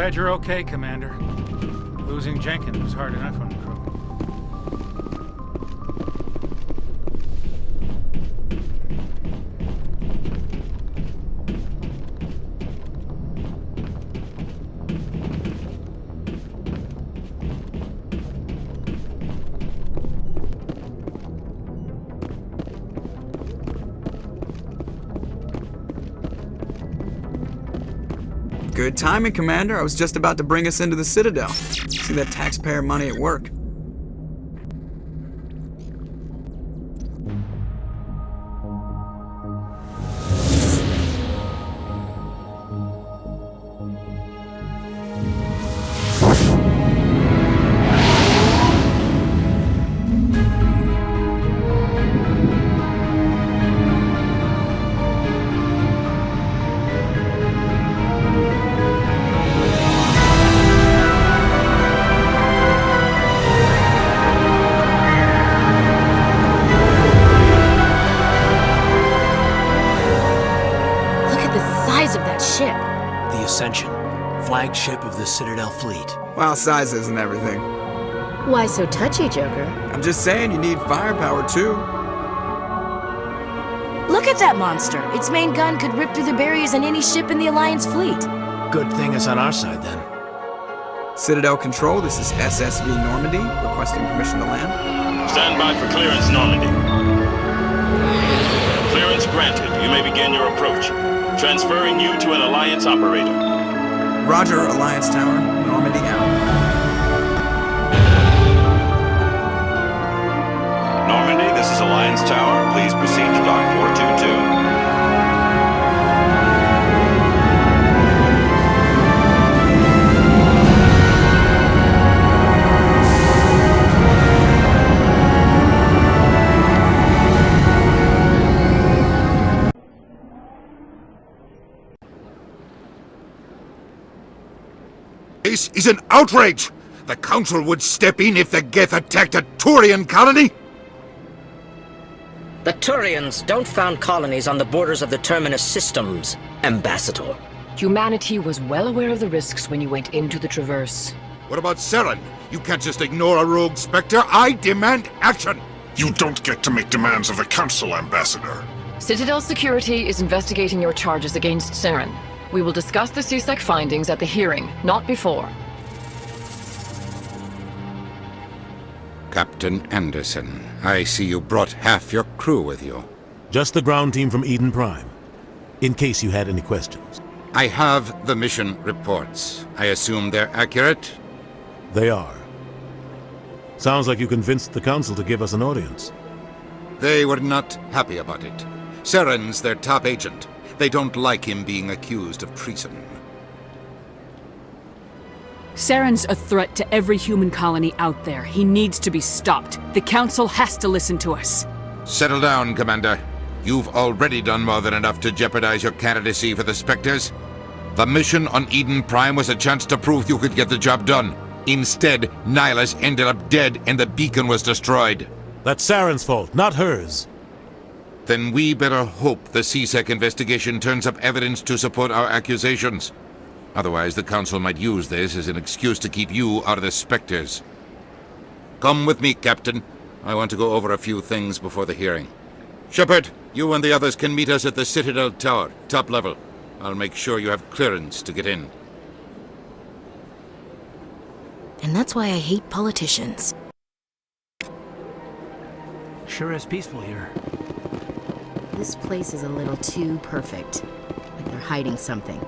Glad you're okay, Commander. Losing Jenkins was hard enough on the crew. Good timing, Commander. I was just about to bring us into the Citadel. See that taxpayer money at work. Flagship of the Citadel fleet. Well, size isn't everything. Why so touchy, Joker? I'm just saying you need firepower too. Look at that monster! Its main gun could rip through the barriers in any ship in the Alliance fleet. Good thing it's on our side, then. Citadel Control, this is SSV Normandy, requesting permission to land. Stand by for clearance, Normandy. Clearance granted. You may begin your approach. Transferring you to an Alliance operator. Roger, Alliance Tower, Normandy out. Normandy, this is Alliance Tower. Please proceed to Dock 422. This is an outrage! The Council would step in if the Geth attacked a Turian colony? The Turians don't found colonies on the borders of the Terminus systems, Ambassador. Humanity was well aware of the risks when you went into the Traverse. What about Saren? You can't just ignore a rogue Spectre. I demand action! You don't get to make demands of the Council, Ambassador. Citadel Security is investigating your charges against Saren. We will discuss the CSEC findings at the hearing, not before. Captain Anderson, I see you brought half your crew with you. Just the ground team from Eden Prime, in case you had any questions. I have the mission reports. I assume they're accurate? They are. Sounds like you convinced the Council to give us an audience. They were not happy about it. Saren's their top agent. They don't like him being accused of treason. Saren's a threat to every human colony out there. He needs to be stopped. The Council has to listen to us. Settle down, Commander. You've already done more than enough to jeopardize your candidacy for the Spectres. The mission on Eden Prime was a chance to prove you could get the job done. Instead, Nihilus ended up dead and the beacon was destroyed. That's Saren's fault, not hers. Then we better hope the CSEC investigation turns up evidence to support our accusations. Otherwise, the Council might use this as an excuse to keep you out of the Spectres. Come with me, Captain. I want to go over a few things before the hearing. Shepard, you and the others can meet us at the Citadel Tower, top level. I'll make sure you have clearance to get in. And that's why I hate politicians. Sure is peaceful here. This place is a little too perfect. Like they're hiding something.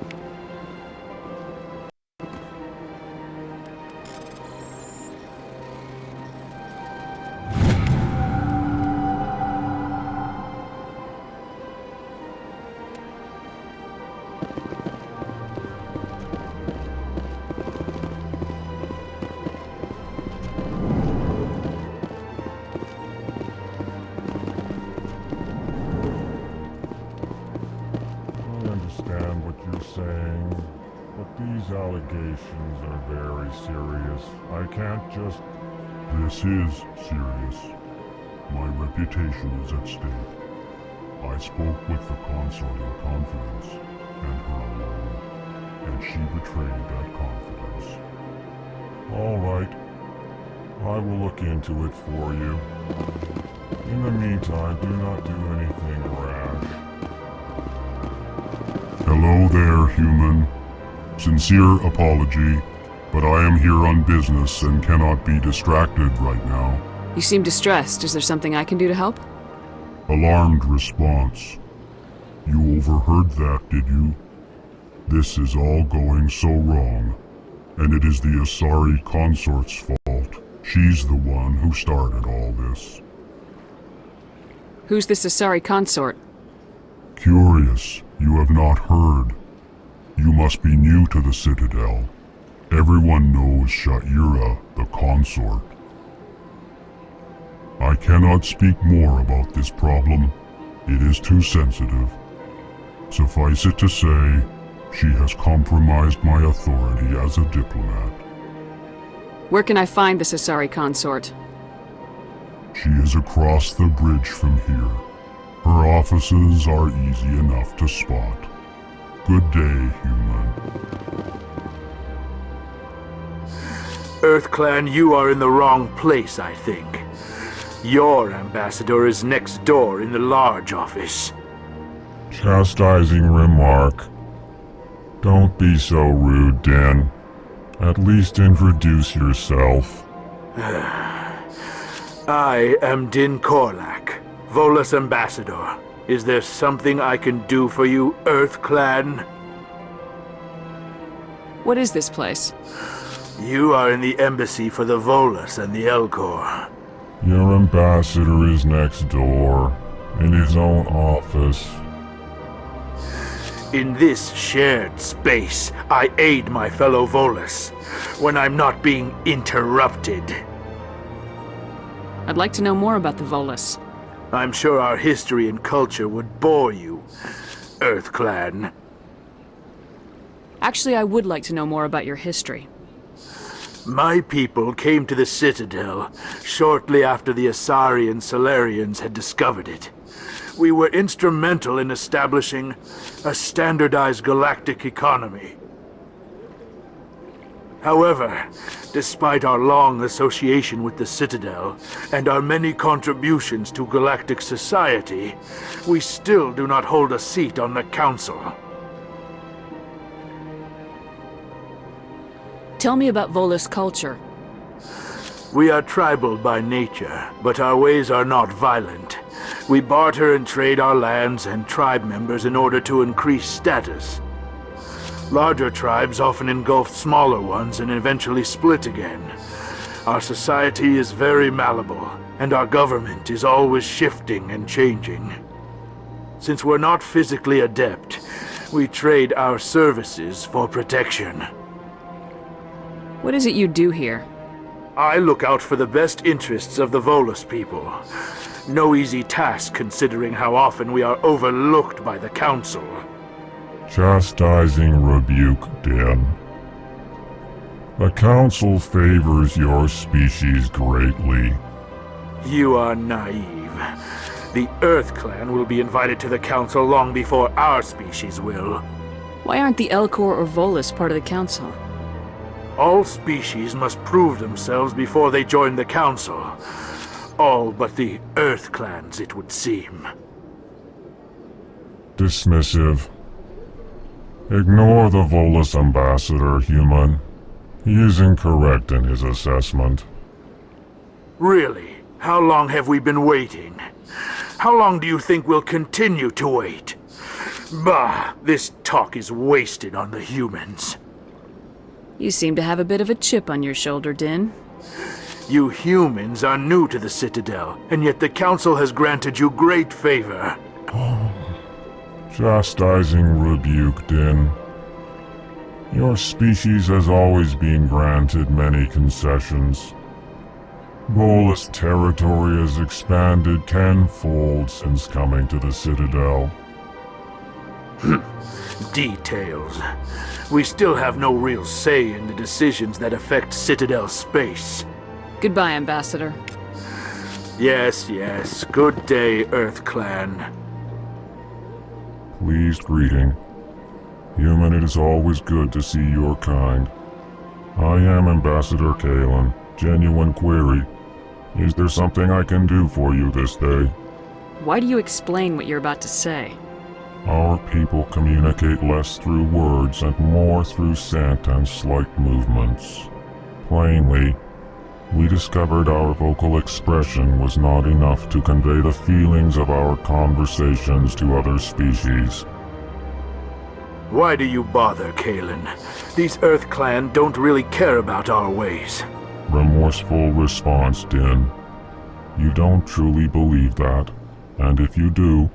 Allegations are very serious. I can't just... This is serious. My reputation is at stake. I spoke with the consort in confidence, and her alone. and she betrayed that confidence. All right. I will look into it for you. In the meantime, do not do anything rash. Hello there, human. Sincere apology, but I am here on business and cannot be distracted right now. You seem distressed. Is there something I can do to help? Alarmed response. You overheard that, did you? This is all going so wrong, and it is the Asari consort's fault. She's the one who started all this. Who's this Asari consort? Curious, you have not heard. You must be new to the Citadel. Everyone knows Sha'ira, the consort. I cannot speak more about this problem. It is too sensitive. Suffice it to say, she has compromised my authority as a diplomat. Where can I find this Asari consort? She is across the bridge from here. Her offices are easy enough to spot. Good day, human. EarthClan, you are in the wrong place, I think. Your ambassador is next door in the large office. Chastising remark. Don't be so rude, Din. At least introduce yourself. I am Din Korlak, Volus ambassador. Is there something I can do for you, EarthClan? What is this place? You are in the embassy for the Volus and the Elcor. Your ambassador is next door, in his own office. In this shared space, I aid my fellow Volus when I'm not being interrupted. I'd like to know more about the Volus. I'm sure our history and culture would bore you, EarthClan. Actually, I would like to know more about your history. My people came to the Citadel shortly after the Asari and Salarians had discovered it. We were instrumental in establishing a standardized galactic economy. However, despite our long association with the Citadel and our many contributions to galactic society, we still do not hold a seat on the Council. Tell me about Volus culture. We are tribal by nature, but our ways are not violent. We barter and trade our lands and tribe members in order to increase status. Larger tribes often engulf smaller ones and eventually split again. Our society is very malleable, and our government is always shifting and changing. Since we're not physically adept, we trade our services for protection. What is it you do here? I look out for the best interests of the Volus people. No easy task considering how often we are overlooked by the Council. Chastising rebuke, Din. The Council favors your species greatly. You are naive. The EarthClan will be invited to the Council long before our species will. Why aren't the Elcor or Volus part of the Council? All species must prove themselves before they join the Council. All but the EarthClans, it would seem. Dismissive. Ignore the Volus ambassador, human. He is incorrect in his assessment. Really? How long have we been waiting? How long do you think we'll continue to wait? Bah, this talk is wasted on the humans. You seem to have a bit of a chip on your shoulder, Din. You humans are new to the Citadel, and yet the Council has granted you great favor. Chastising rebuke, Din. Your species has always been granted many concessions. Volus territory has expanded tenfold since coming to the Citadel. Details. We still have no real say in the decisions that affect Citadel space. Goodbye, Ambassador. Yes, yes. Good day, EarthClan. Pleased greeting. Human, it is always good to see your kind. I am Ambassador Kalen. Genuine query. Is there something I can do for you this day? Why do you explain what you're about to say? Our people communicate less through words and more through scent and slight movements. Plainly, we discovered our vocal expression was not enough to convey the feelings of our conversations to other species. Why do you bother, Kalen? These Earth Clan don't really care about our ways. Remorseful response, Din. You don't truly believe that, and if you do,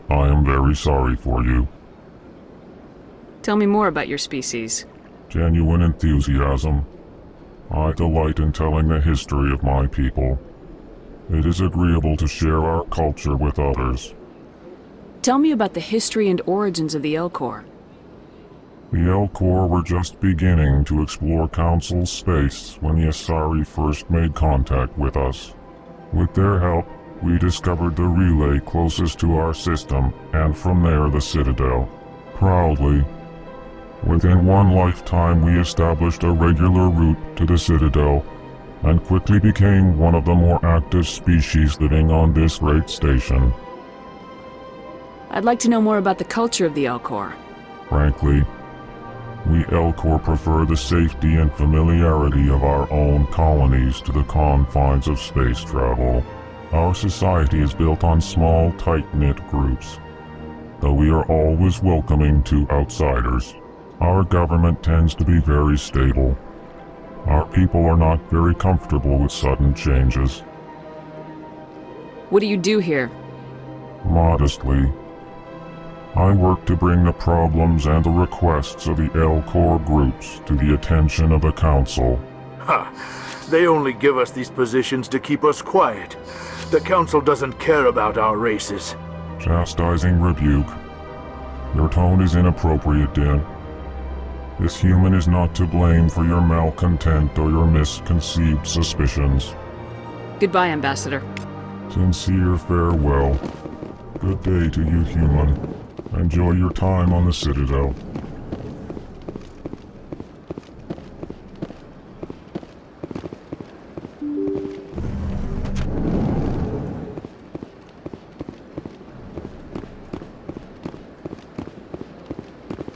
I am very sorry for you. Tell me more about your species. Genuine enthusiasm. I delight in telling the history of my people. It is agreeable to share our culture with others. Tell me about the history and origins of the Elcor. The Elcor were just beginning to explore Council space when the Asari first made contact with us. With their help, we discovered the relay closest to our system, and from there the Citadel. Proudly, within one lifetime we established a regular route to the Citadel, and quickly became one of the more active species living on this great station. I'd like to know more about the culture of the Elcor. Frankly, we Elcor prefer the safety and familiarity of our own colonies to the confines of space travel. Our society is built on small, tight-knit groups. Though we are always welcoming to outsiders, our government tends to be very stable. Our people are not very comfortable with sudden changes. What do you do here? Modestly, I work to bring the problems and the requests of the Elcor groups to the attention of the Council. Ha! They only give us these positions to keep us quiet. The Council doesn't care about our races. Chastising rebuke. Your tone is inappropriate, Din. This human is not to blame for your malcontent or your misconceived suspicions. Goodbye, Ambassador. Sincere farewell. Good day to you, human. Enjoy your time on the Citadel.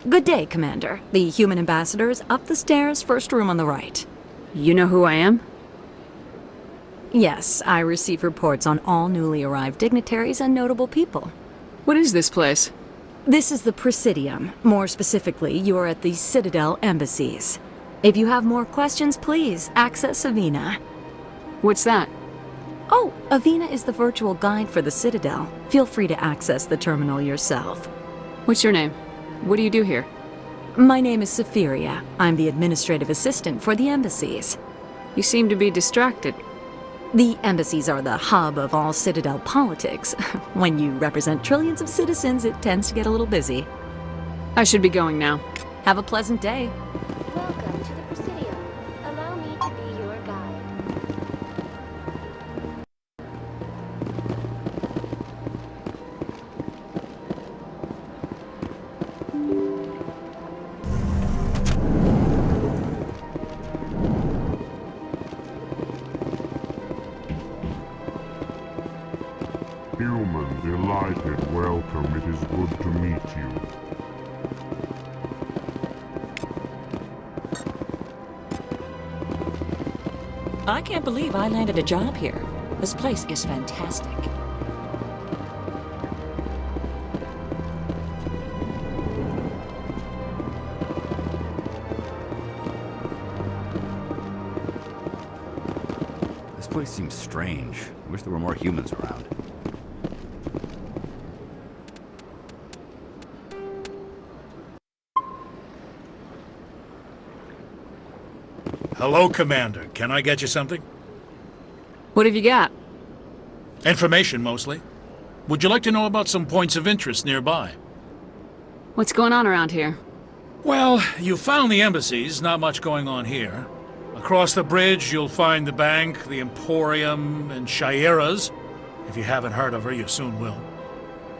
Good day, Commander. The human ambassador is up the stairs, first room on the right. You know who I am? Yes, I receive reports on all newly arrived dignitaries and notable people. What is this place? This is the Presidium. More specifically, you are at the Citadel embassies. If you have more questions, please access Avina. What's that? Oh, Avina is the virtual guide for the Citadel. Feel free to access the terminal yourself. What's your name? What do you do here? My name is Safiria. I'm the administrative assistant for the embassies. You seem to be distracted. The embassies are the hub of all Citadel politics. When you represent trillions of citizens, it tends to get a little busy. I should be going now. Have a pleasant day. Welcome to the Presidium. Allow me to be your guide. Human, delighted, welcome. It is good to meet you. I can't believe I landed a job here. This place is fantastic. This place seems strange. I wish there were more humans around. Hello, Commander. Can I get you something? What have you got? Information, mostly. Would you like to know about some points of interest nearby? What's going on around here? Well, you found the embassies. Not much going on here. Across the bridge, you'll find the bank, the Emporium, and Shaira's. If you haven't heard of her, you soon will.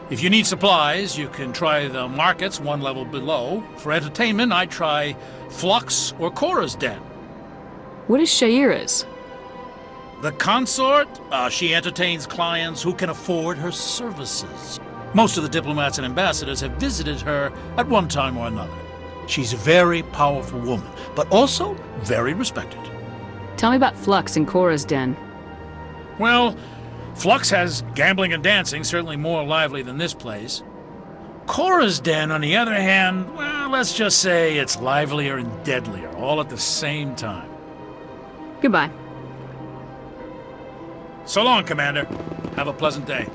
If you need supplies, you can try the markets one level below. For entertainment, I'd try Flux or Cora's Den. What is Shaira's? The consort? She entertains clients who can afford her services. Most of the diplomats and ambassadors have visited her at one time or another. She's a very powerful woman, but also very respected. Tell me about Flux and Cora's Den. Well, Flux has gambling and dancing, certainly more lively than this place. Cora's Den, on the other hand, well, let's just say it's livelier and deadlier, all at the same time. Goodbye. So long, Commander. Have a pleasant day.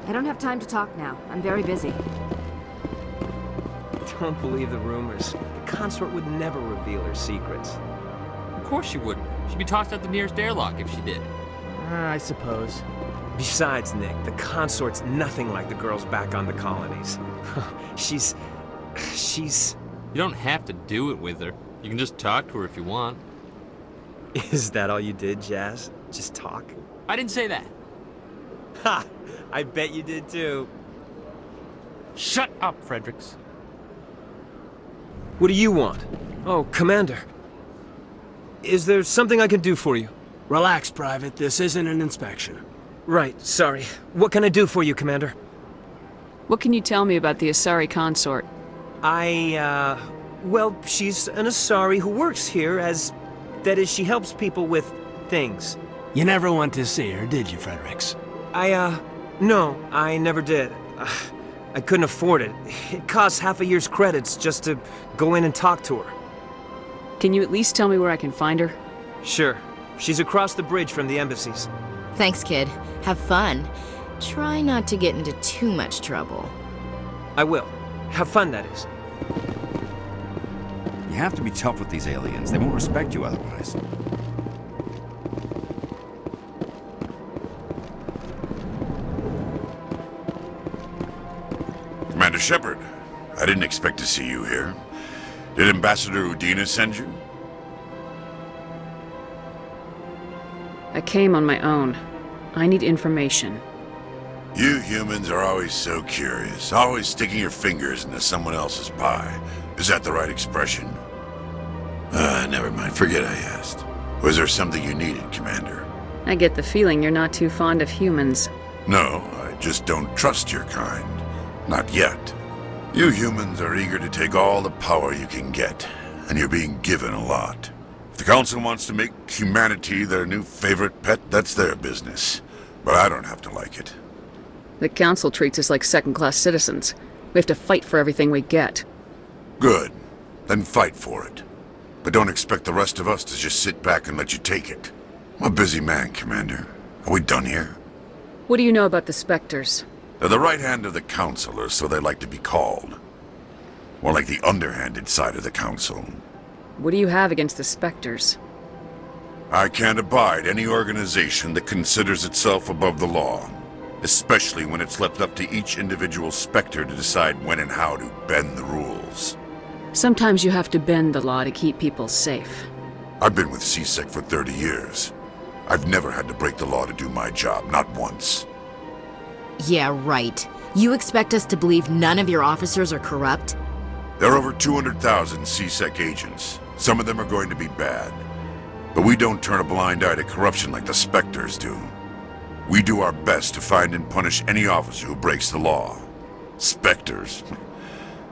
I don't have time to talk now. I'm very busy. Don't believe the rumors. The consort would never reveal her secrets. Of course she wouldn't. She'd be tossed out the nearest airlock if she did. I suppose. Besides, Nick, the consort's nothing like the girls back on the colonies. She's... You don't have to do it with her. You can just talk to her if you want. Is that all you did, Jazz? Just talk? I didn't say that. Ha! I bet you did too. Shut up, Fredericks. What do you want? Oh, Commander. Is there something I can do for you? Relax, Private. This isn't an inspection. Right, sorry. What can I do for you, Commander? What can you tell me about the Asari consort? Well, she's an Asari who works here as... That is, she helps people with things. You never went to see her, did you, Fredericks? No, I never did. I couldn't afford it. It costs half a year's credits just to go in and talk to her. Can you at least tell me where I can find her? Sure. She's across the bridge from the embassies. Thanks, kid. Have fun. Try not to get into too much trouble. I will. Have fun, that is. You have to be tough with these aliens. They won't respect you otherwise. Commander Shepard, I didn't expect to see you here. Did Ambassador Udina send you? I came on my own. I need information. You humans are always so curious, always sticking your fingers into someone else's pie. Is that the right expression? Never mind, forget I asked. Was there something you needed, Commander? I get the feeling you're not too fond of humans. No, I just don't trust your kind. Not yet. You humans are eager to take all the power you can get, and you're being given a lot. If the Council wants to make humanity their new favorite pet, that's their business. But I don't have to like it. The Council treats us like second-class citizens. We have to fight for everything we get. Good. Then fight for it. But don't expect the rest of us to just sit back and let you take it. I'm a busy man, Commander. Are we done here? What do you know about the Spectres? They're the right hand of the Council, or so they like to be called. More like the underhanded side of the Council. What do you have against the Spectres? I can't abide any organization that considers itself above the law. Especially when it's left up to each individual Spectre to decide when and how to bend the rules. Sometimes you have to bend the law to keep people safe. I've been with C-Sec for 30 years. I've never had to break the law to do my job, not once. Yeah, right. You expect us to believe none of your officers are corrupt? There are over 200,000 C-Sec agents. Some of them are going to be bad. But we don't turn a blind eye to corruption like the Spectres do. We do our best to find and punish any officer who breaks the law. Spectres.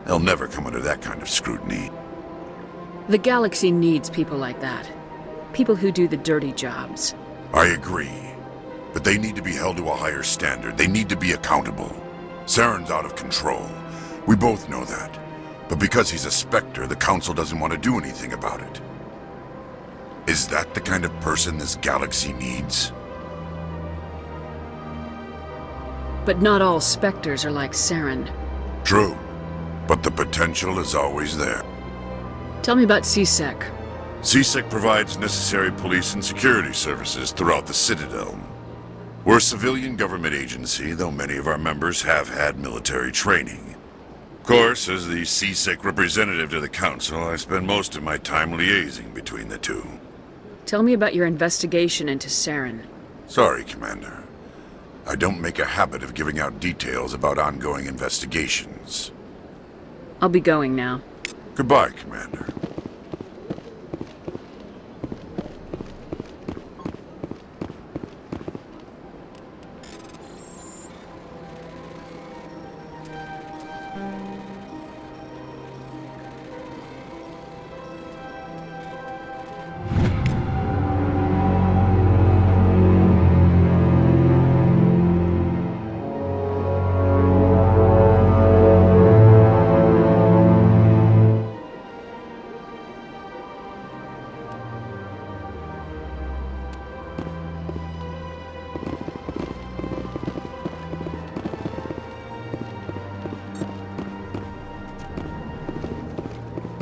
They'll never come under that kind of scrutiny. The galaxy needs people like that. People who do the dirty jobs. I agree. But they need to be held to a higher standard. They need to be accountable. Saren's out of control. We both know that. But because he's a Spectre, the Council doesn't want to do anything about it. Is that the kind of person this galaxy needs? But not all Spectres are like Saren. True. But the potential is always there. Tell me about C-Sec. C-Sec provides necessary police and security services throughout the Citadel. We're a civilian government agency, though many of our members have had military training. Of course, as the C-Sec representative to the Council, I spend most of my time liaising between the two. Tell me about your investigation into Saren. Sorry, Commander. I don't make a habit of giving out details about ongoing investigations. I'll be going now. Goodbye, Commander.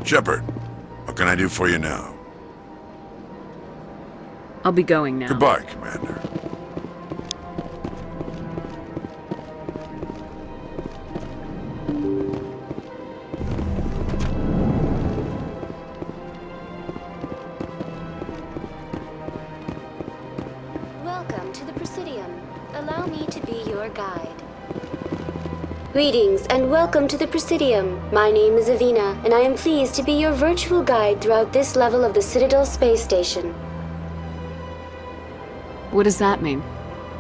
Shepard, what can I do for you now? I'll be going now. Goodbye, Commander. Welcome to the Presidium. Allow me to be your guide. Greetings and welcome to the Presidium. My name is Avina, and I am pleased to be your virtual guide throughout this level of the Citadel Space Station. What does that mean?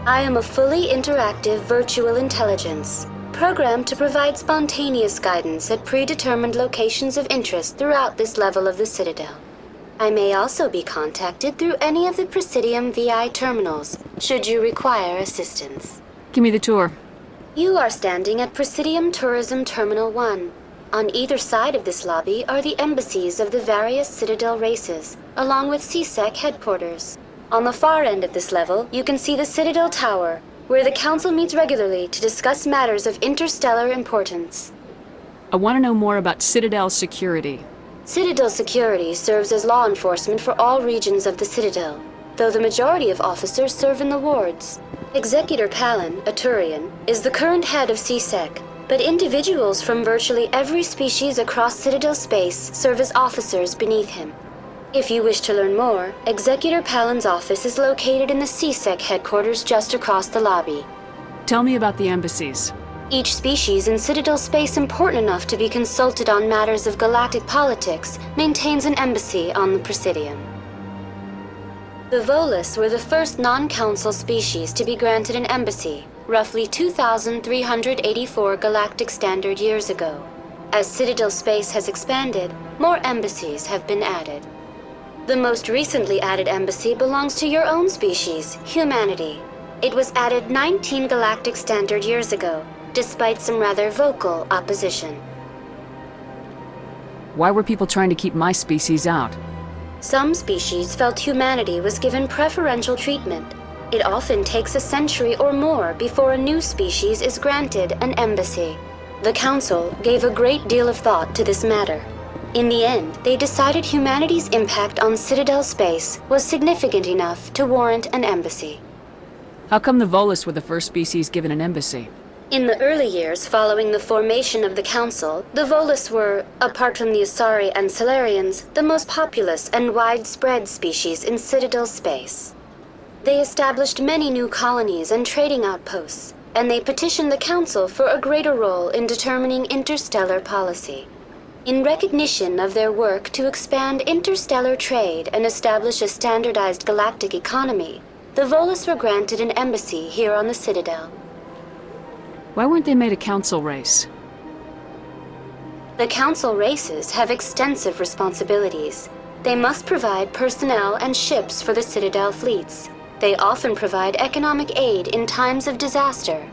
I am a fully interactive virtual intelligence, programmed to provide spontaneous guidance at predetermined locations of interest throughout this level of the Citadel. I may also be contacted through any of the Presidium VI terminals, should you require assistance. Give me the tour. You are standing at Presidium Tourism Terminal 1. On either side of this lobby are the embassies of the various Citadel races, along with CSEC headquarters. On the far end of this level, you can see the Citadel Tower, where the Council meets regularly to discuss matters of interstellar importance. I want to know more about Citadel security. Citadel security serves as law enforcement for all regions of the Citadel, though the majority of officers serve in the wards. Executor Palin, a Turian, is the current head of CSEC, but individuals from virtually every species across Citadel space serve as officers beneath him. If you wish to learn more, Executor Palin's office is located in the CSEC headquarters just across the lobby. Tell me about the embassies. Each species in Citadel space important enough to be consulted on matters of galactic politics maintains an embassy on the Presidium. The Volus were the first non-council species to be granted an embassy, roughly 2,384 galactic standard years ago. As Citadel space has expanded, more embassies have been added. The most recently added embassy belongs to your own species, humanity. It was added 19 galactic standard years ago, despite some rather vocal opposition. Why were people trying to keep my species out? Some species felt humanity was given preferential treatment. It often takes a century or more before a new species is granted an embassy. The Council gave a great deal of thought to this matter. In the end, they decided humanity's impact on Citadel space was significant enough to warrant an embassy. How come the Volus were the first species given an embassy? In the early years following the formation of the Council, the Volus were, apart from the Asari and Salarians, the most populous and widespread species in Citadel space. They established many new colonies and trading outposts, and they petitioned the Council for a greater role in determining interstellar policy. In recognition of their work to expand interstellar trade and establish a standardized galactic economy, the Volus were granted an embassy here on the Citadel. Why weren't they made a council race? The council races have extensive responsibilities. They must provide personnel and ships for the Citadel fleets. They often provide economic aid in times of disaster.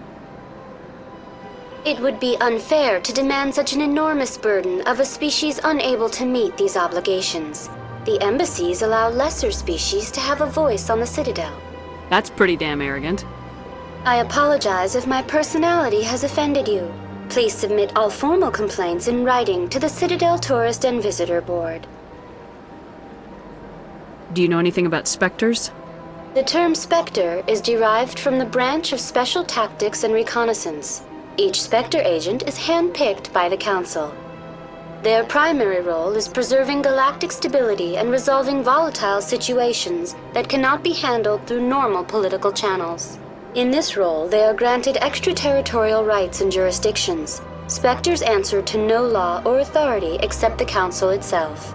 It would be unfair to demand such an enormous burden of a species unable to meet these obligations. The embassies allow lesser species to have a voice on the Citadel. That's pretty damn arrogant. I apologize if my personality has offended you. Please submit all formal complaints in writing to the Citadel Tourist and Visitor Board. Do you know anything about Spectres? The term Spectre is derived from the branch of Special Tactics and Reconnaissance. Each Spectre agent is handpicked by the Council. Their primary role is preserving galactic stability and resolving volatile situations that cannot be handled through normal political channels. In this role, they are granted extraterritorial rights and jurisdictions. Spectres answer to no law or authority except the Council itself.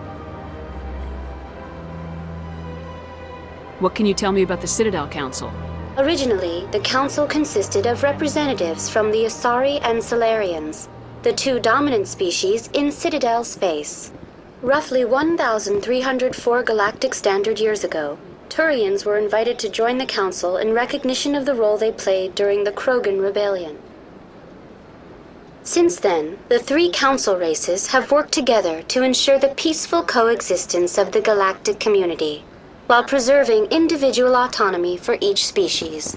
What can you tell me about the Citadel Council? Originally, the Council consisted of representatives from the Asari and Solarians, the two dominant species in Citadel space. Roughly 1,304 galactic standard years ago, Turians were invited to join the Council in recognition of the role they played during the Krogan Rebellion. Since then, the three Council races have worked together to ensure the peaceful coexistence of the galactic community, while preserving individual autonomy for each species.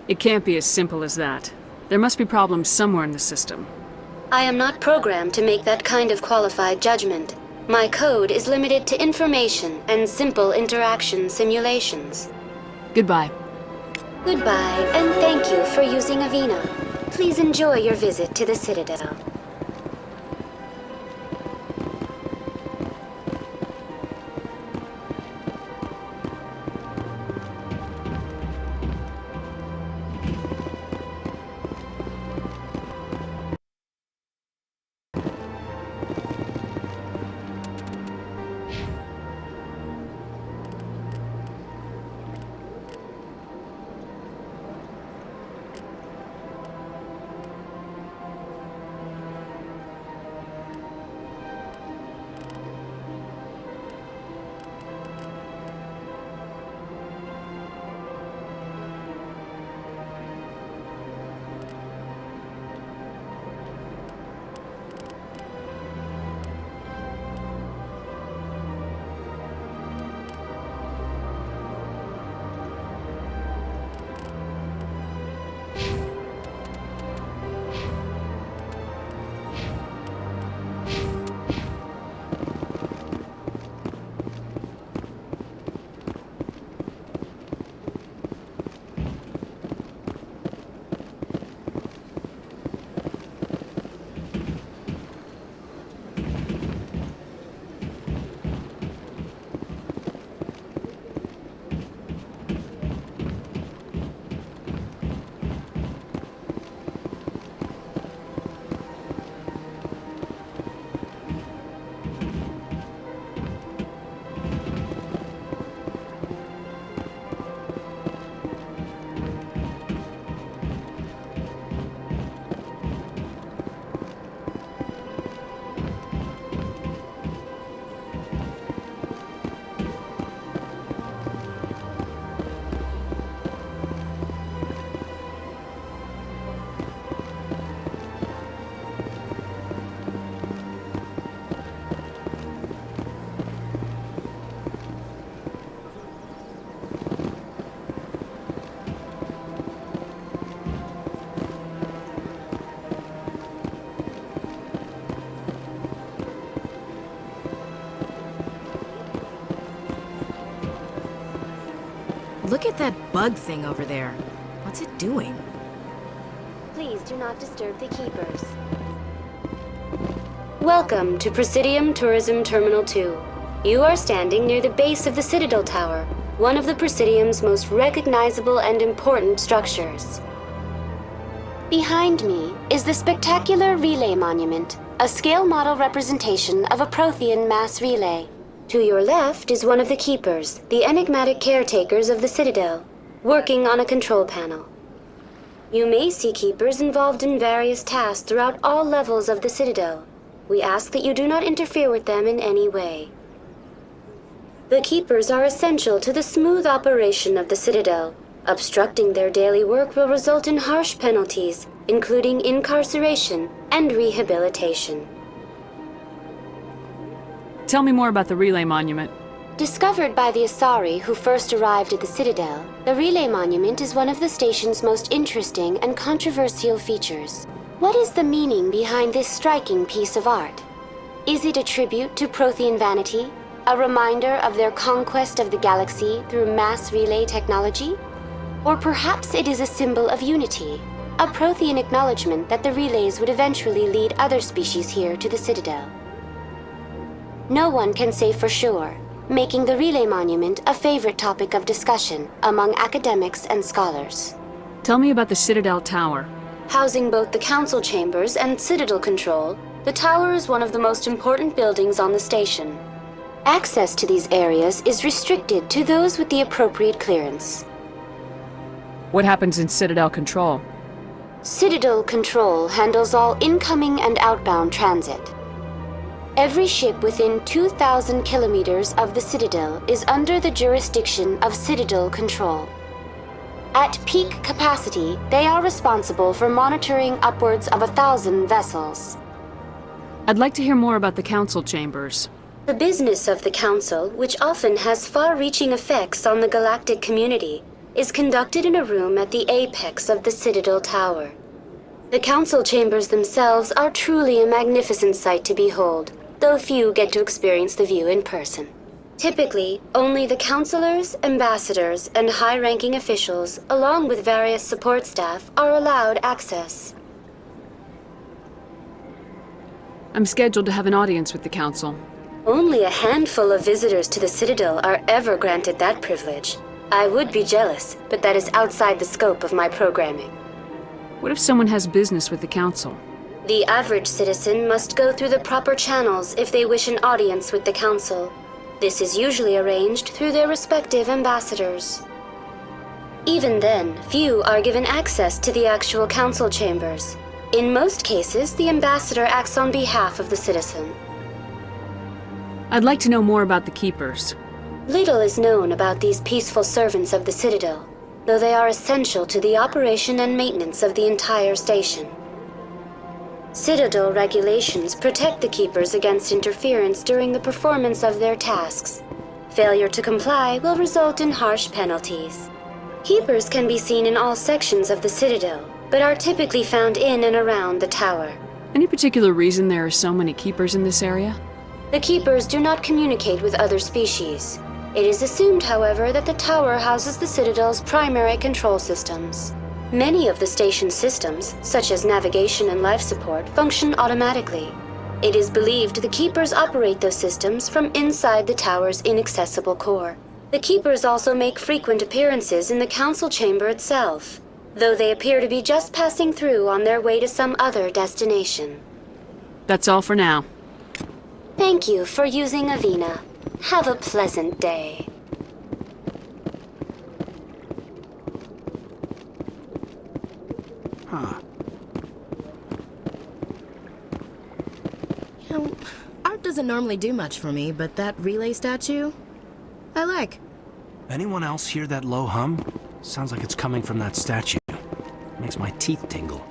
It can't be as simple as that. There must be problems somewhere in the system. I am not programmed to make that kind of qualified judgment. My code is limited to information and simple interaction simulations. Goodbye. Goodbye, and thank you for using Avina. Please enjoy your visit to the Citadel. Look at that bug thing over there. What's it doing? Please do not disturb the Keepers. Welcome to Presidium Tourism Terminal 2. You are standing near the base of the Citadel Tower, one of the Presidium's most recognizable and important structures. Behind me is the spectacular Relay Monument, a scale model representation of a Prothean mass relay. To your left is one of the Keepers, the enigmatic caretakers of the Citadel, working on a control panel. You may see Keepers involved in various tasks throughout all levels of the Citadel. We ask that you do not interfere with them in any way. The Keepers are essential to the smooth operation of the Citadel. Obstructing their daily work will result in harsh penalties, including incarceration and rehabilitation. Tell me more about the Relay Monument. Discovered by the Asari who first arrived at the Citadel, the Relay Monument is one of the station's most interesting and controversial features. What is the meaning behind this striking piece of art? Is it a tribute to Prothean vanity? A reminder of their conquest of the galaxy through mass relay technology? Or perhaps it is a symbol of unity, a Prothean acknowledgement that the relays would eventually lead other species here to the Citadel. No one can say for sure, making the relay monument a favorite topic of discussion among academics and scholars. Tell me about the Citadel Tower. Housing both the council chambers and Citadel control, the tower is one of the most important buildings on the station. Access to these areas is restricted to those with the appropriate clearance. What happens in Citadel Control? Citadel Control handles all incoming and outbound transit. Every ship within 2,000 kilometers of the Citadel is under the jurisdiction of Citadel Control. At peak capacity, they are responsible for monitoring upwards of 1,000 vessels. I'd like to hear more about the council chambers. The business of the Council, which often has far-reaching effects on the galactic community, is conducted in a room at the apex of the Citadel Tower. The Council chambers themselves are truly a magnificent sight to behold, though few get to experience the view in person. Typically, only the councilors, ambassadors, and high-ranking officials, along with various support staff, are allowed access. I'm scheduled to have an audience with the council. Only a handful of visitors to the Citadel are ever granted that privilege. I would be jealous, but that is outside the scope of my programming. What if someone has business with the council? The average citizen must go through the proper channels if they wish an audience with the council. This is usually arranged through their respective ambassadors. Even then, few are given access to the actual council chambers. In most cases, the ambassador acts on behalf of the citizen. I'd like to know more about the Keepers. Little is known about these peaceful servants of the Citadel, though they are essential to the operation and maintenance of the entire station. Citadel regulations protect the Keepers against interference during the performance of their tasks. Failure to comply will result in harsh penalties. Keepers can be seen in all sections of the Citadel, but are typically found in and around the tower. Any particular reason there are so many Keepers in this area? The Keepers do not communicate with other species. It is assumed, however, that the tower houses the Citadel's primary control systems. Many of the station's systems, such as navigation and life support, function automatically. It is believed the Keepers operate those systems from inside the tower's inaccessible core. The Keepers also make frequent appearances in the council chamber itself, though they appear to be just passing through on their way to some other destination. That's all for now. Thank you for using Avina. Have a pleasant day. Huh. You know, art doesn't normally do much for me, but that relay statue, I like. Anyone else hear that low hum? Sounds like it's coming from that statue. Makes my teeth tingle.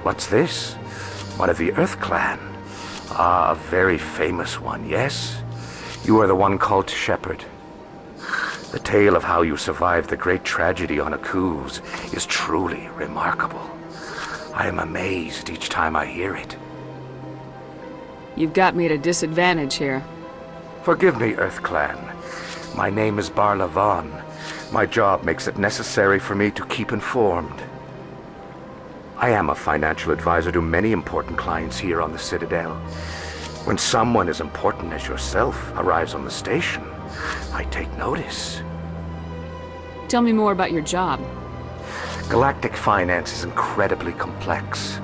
What's this? One of the Earth Clan. Ah, a very famous one, yes? You are the one called Shepard. The tale of how you survived the great tragedy on Akuz is truly remarkable. I am amazed each time I hear it. You've got me at a disadvantage here. Forgive me, Earth Clan. My name is Barla Vaughn. My job makes it necessary for me to keep informed. I am a financial advisor to many important clients here on the Citadel. When someone as important as yourself arrives on the station, I take notice. Tell me more about your job. Galactic finance is incredibly complex.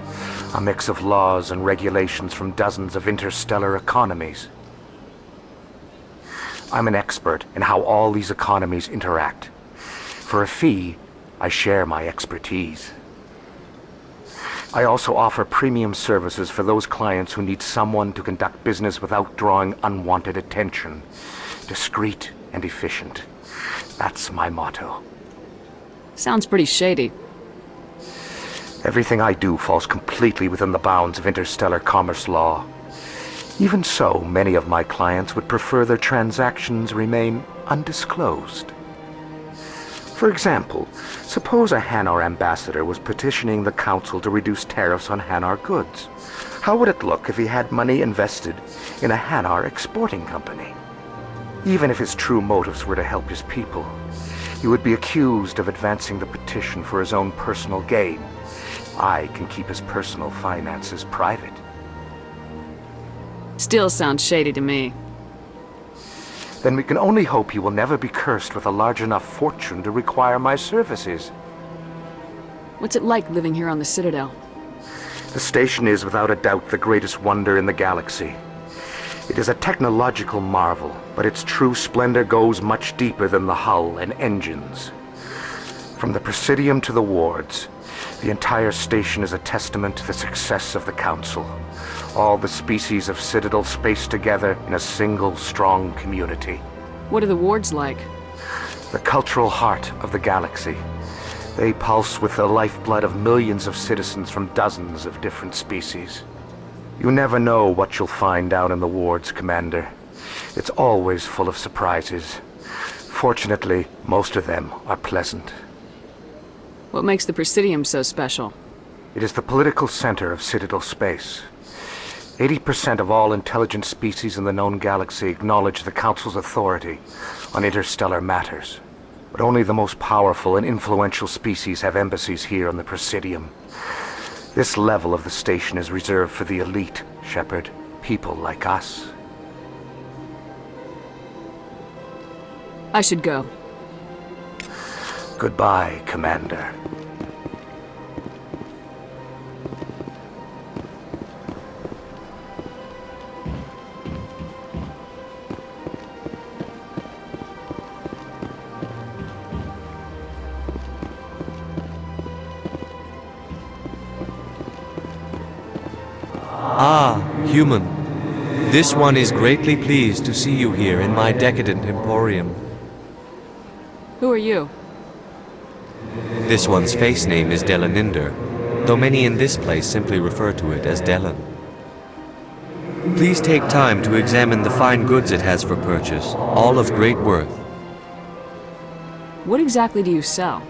A mix of laws and regulations from dozens of interstellar economies. I'm an expert in how all these economies interact. For a fee, I share my expertise. I also offer premium services for those clients who need someone to conduct business without drawing unwanted attention. Discreet and efficient. That's my motto. Sounds pretty shady. Everything I do falls completely within the bounds of interstellar commerce law. Even so, many of my clients would prefer their transactions remain undisclosed. For example, suppose a Hanar ambassador was petitioning the Council to reduce tariffs on Hanar goods. How would it look if he had money invested in a Hanar exporting company? Even if his true motives were to help his people, he would be accused of advancing the petition for his own personal gain. I can keep his personal finances private. Still sounds shady to me. Then we can only hope he will never be cursed with a large enough fortune to require my services. What's it like living here on the Citadel? The station is without a doubt the greatest wonder in the galaxy. It is a technological marvel, but its true splendor goes much deeper than the hull and engines. From the Presidium to the wards, the entire station is a testament to the success of the Council. All the species of Citadel spaced together in a single strong community. What are the wards like? The cultural heart of the galaxy. They pulse with the lifeblood of millions of citizens from dozens of different species. You never know what you'll find down in the wards, Commander. It's always full of surprises. Fortunately, most of them are pleasant. What makes the Presidium so special? It is the political center of Citadel space. 80% of all intelligent species in the known galaxy acknowledge the Council's authority on interstellar matters. But only the most powerful and influential species have embassies here on the Presidium. This level of the station is reserved for the elite, Shepard. People like us. I should go. Goodbye, Commander. Ah, human. This one is greatly pleased to see you here in my decadent emporium. Who are you? This one's face name is Delaninder, though many in this place simply refer to it as Delan. Please take time to examine the fine goods it has for purchase, all of great worth. What exactly do you sell?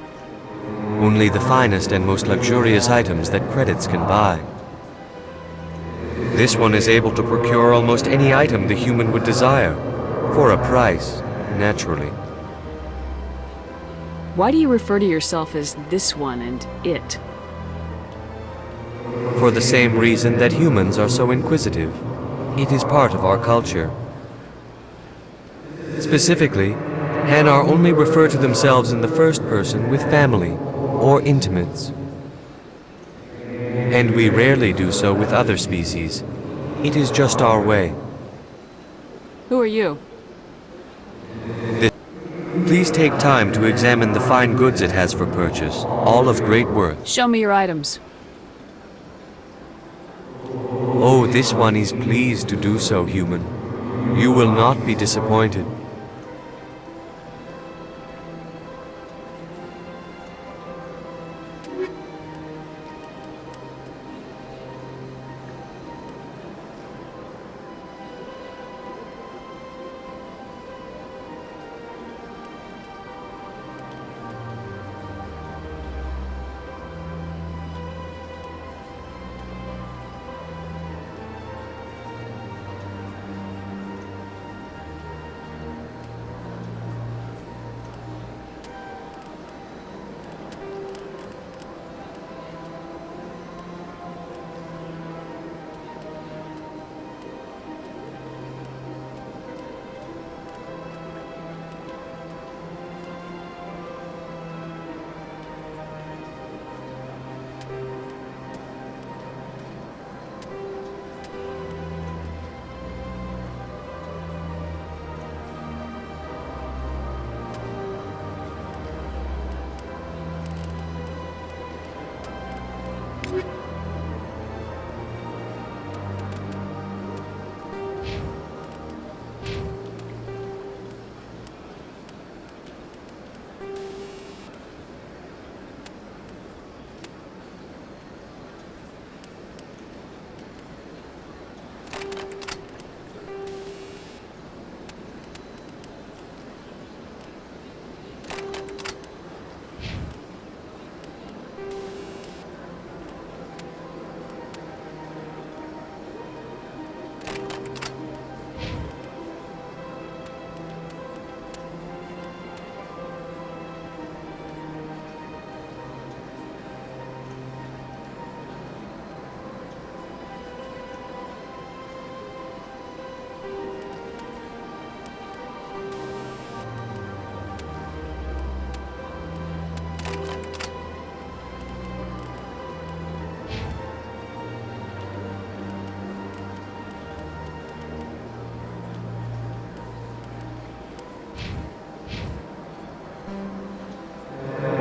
Only the finest and most luxurious items that credits can buy. This one is able to procure almost any item the human would desire, for a price, naturally. Why do you refer to yourself as this one and it? For the same reason that humans are so inquisitive. It is part of our culture. Specifically, Hanar only refer to themselves in the first person with family or intimates. And we rarely do so with other species. It is just our way. Who are you? Please take time to examine the fine goods it has for purchase, all of great worth. Show me your items. Oh, this one is pleased to do so, human. You will not be disappointed.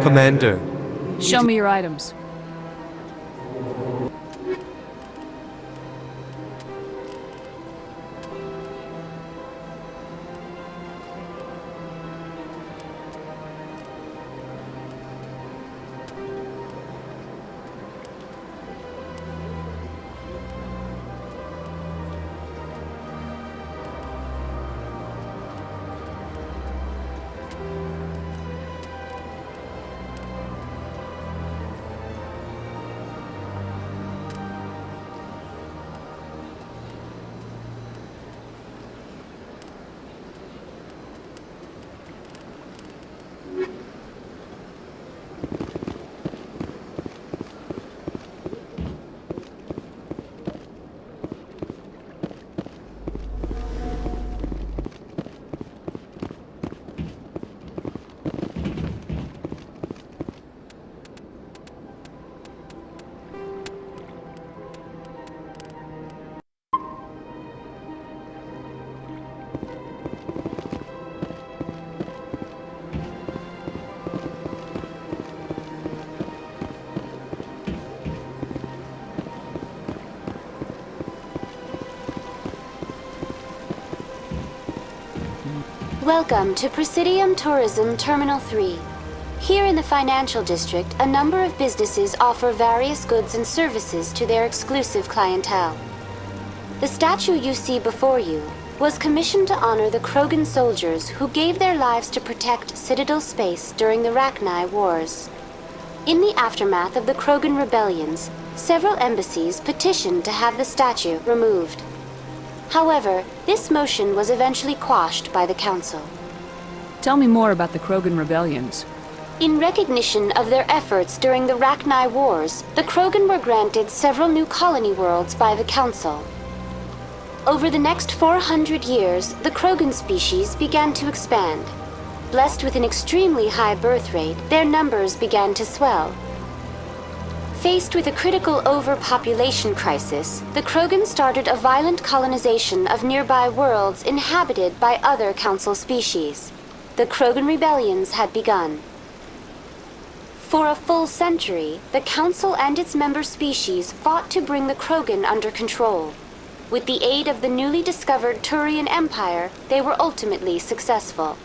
Commander. Show me your items. Welcome to Presidium Tourism Terminal 3. Here in the financial district, a number of businesses offer various goods and services to their exclusive clientele. The statue you see before you was commissioned to honor the Krogan soldiers who gave their lives to protect Citadel space during the Rachni Wars. In the aftermath of the Krogan rebellions, several embassies petitioned to have the statue removed. However, this motion was eventually quashed by the Council. Tell me more about the Krogan rebellions. In recognition of their efforts during the Rachni Wars, the Krogan were granted several new colony worlds by the Council. Over the next 400 years, the Krogan species began to expand. Blessed with an extremely high birth rate, their numbers began to swell. Faced with a critical overpopulation crisis, the Krogan started a violent colonization of nearby worlds inhabited by other Council species. The Krogan rebellions had begun. For a full century, the Council and its member species fought to bring the Krogan under control. With the aid of the newly discovered Turian Empire, they were ultimately successful.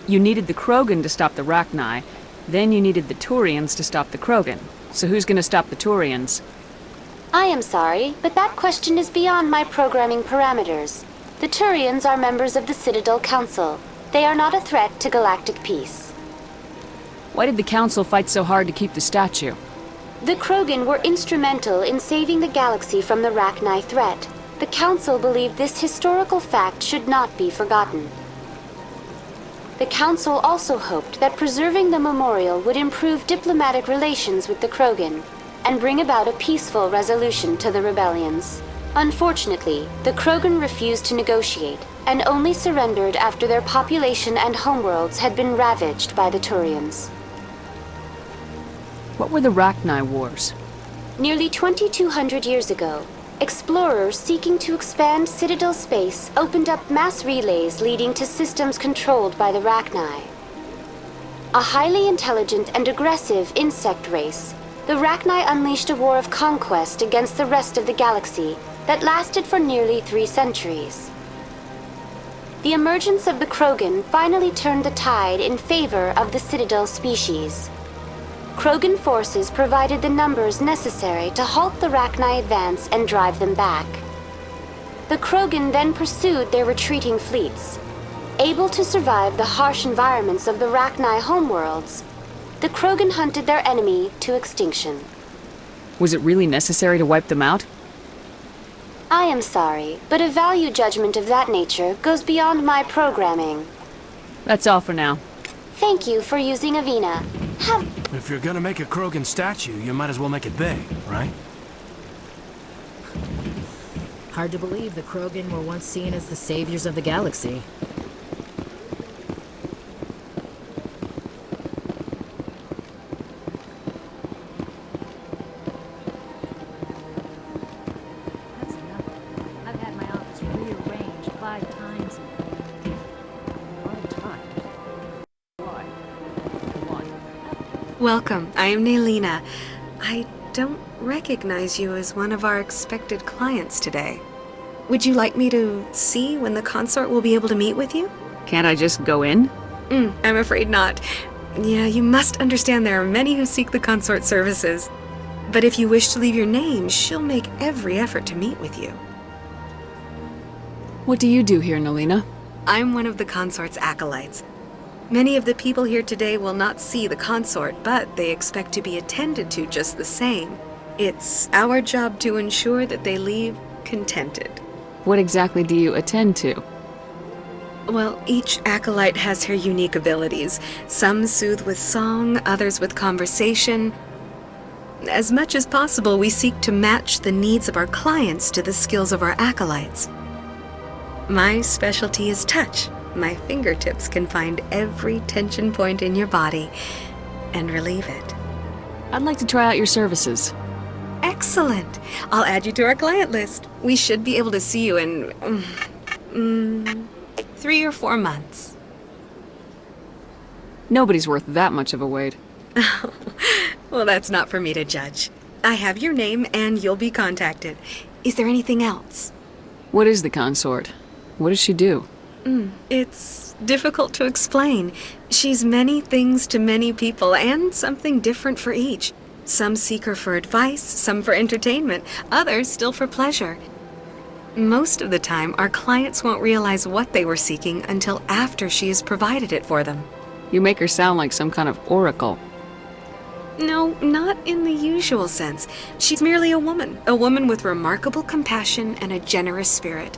You needed the Krogan to stop the Rachni, then you needed the Turians to stop the Krogan. So who's gonna stop the Turians? I am sorry, but that question is beyond my programming parameters. The Turians are members of the Citadel Council. They are not a threat to galactic peace. Why did the Council fight so hard to keep the statue? The Krogan were instrumental in saving the galaxy from the Rachni threat. The Council believed this historical fact should not be forgotten. The Council also hoped that preserving the memorial would improve diplomatic relations with the Krogan and bring about a peaceful resolution to the rebellions. Unfortunately, the Krogan refused to negotiate and only surrendered after their population and homeworlds had been ravaged by the Turians. What were the Rachni Wars? Nearly 2,200 years ago, explorers seeking to expand Citadel space opened up mass relays leading to systems controlled by the Rachni. A highly intelligent and aggressive insect race, the Rachni unleashed a war of conquest against the rest of the galaxy that lasted for nearly 3 centuries. The emergence of the Krogan finally turned the tide in favor of the Citadel species. Krogan forces provided the numbers necessary to halt the Rachni advance and drive them back. The Krogan then pursued their retreating fleets. Able to survive the harsh environments of the Rachni homeworlds, the Krogan hunted their enemy to extinction. Was it really necessary to wipe them out? I am sorry, but a value judgment of that nature goes beyond my programming. That's all for now. Thank you for using Avina. If you're gonna make a Krogan statue, you might as well make it big, right? Hard to believe the Krogan were once seen as the saviors of the galaxy. That's enough. I've had my office rearranged 5 times now. 5 times? Why? Come on. Welcome. I am Nelina. I don't recognize you as one of our expected clients today. Would you like me to see when the consort will be able to meet with you? Can't I just go in? I'm afraid not. Yeah, you must understand there are many who seek the consort services. But if you wish to leave your name, she'll make every effort to meet with you. What do you do here, Nelina? I'm one of the consort's acolytes. Many of the people here today will not see the consort, but they expect to be attended to just the same. It's our job to ensure that they leave contented. What exactly do you attend to? Well, each acolyte has her unique abilities. Some soothe with song, others with conversation. As much as possible, we seek to match the needs of our clients to the skills of our acolytes. My specialty is touch. My fingertips can find every tension point in your body and relieve it. I'd like to try out your services. Excellent! I'll add you to our client list. We should be able to see you in 3 or 4 months. Nobody's worth that much of a wait. Well, that's not for me to judge. I have your name and you'll be contacted. Is there anything else? What is the consort? What does she do? It's difficult to explain. She's many things to many people, and something different for each. Some seek her for advice, some for entertainment, others still for pleasure. Most of the time, our clients won't realize what they were seeking until after she has provided it for them. You make her sound like some kind of oracle. No, not in the usual sense. She's merely a woman with remarkable compassion and a generous spirit.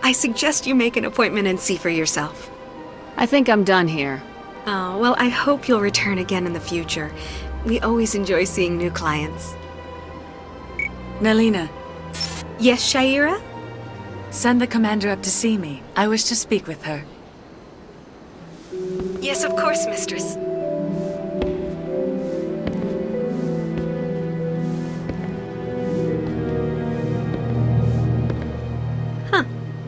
I suggest you make an appointment and see for yourself. I think I'm done here. Oh, well, I hope you'll return again in the future. We always enjoy seeing new clients. Nelina. Yes, Shaira? Send the commander up to see me. I wish to speak with her. Yes, of course, mistress.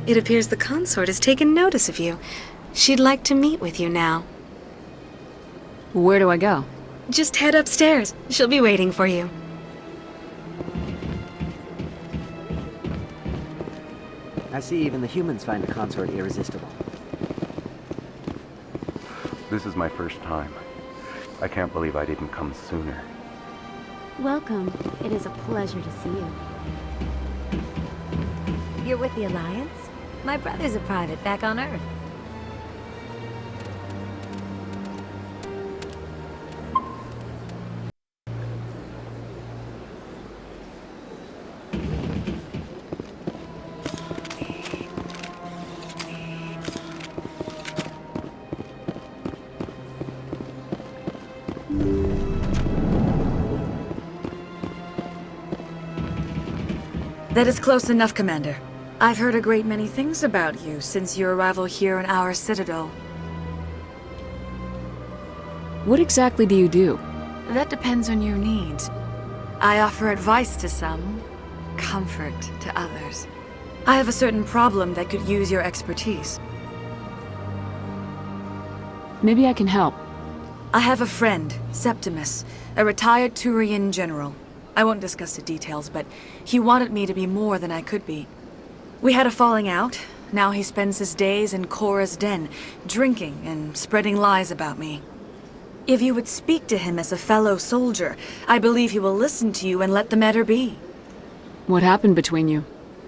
It appears the consort has taken notice of you. She'd like to meet with you now. Where do I go? Just head upstairs. She'll be waiting for you. I see even the humans find the consort irresistible. This is my first time. I can't believe I didn't come sooner. Welcome. It is a pleasure to see you. You're with the Alliance? My brother's a private back on Earth. That is close enough, Commander. I've heard a great many things about you since your arrival here in our citadel. What exactly do you do? That depends on your needs. I offer advice to some, comfort to others. I have a certain problem that could use your expertise. Maybe I can help. I have a friend, Septimus, a retired Turian general. I won't discuss the details, but he wanted me to be more than I could be. We had a falling out. Now he spends his days in Korra's den, drinking and spreading lies about me. If you would speak to him as a fellow soldier, I believe he will listen to you and let the matter be. What happened between you?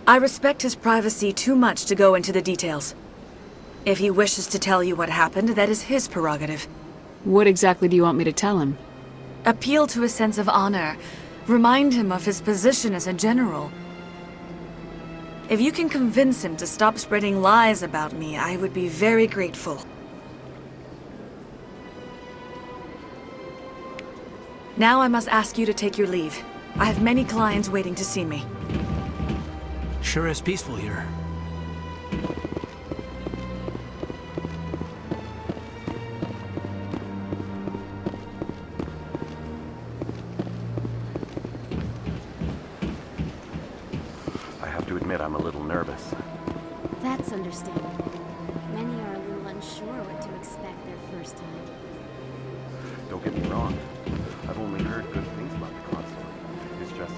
I respect his privacy too much to go into the details. If he wishes to tell you what happened, that is his prerogative. What exactly do you want me to tell him? Appeal to his sense of honor. Remind him of his position as a general. If you can convince him to stop spreading lies about me, I would be very grateful. Now I must ask you to take your leave. I have many clients waiting to see me. Sure is peaceful here. I'm a little nervous. That's understandable. Many are a little unsure what to expect their first time. Don't get me wrong. I've only heard good things about the consort. It's just...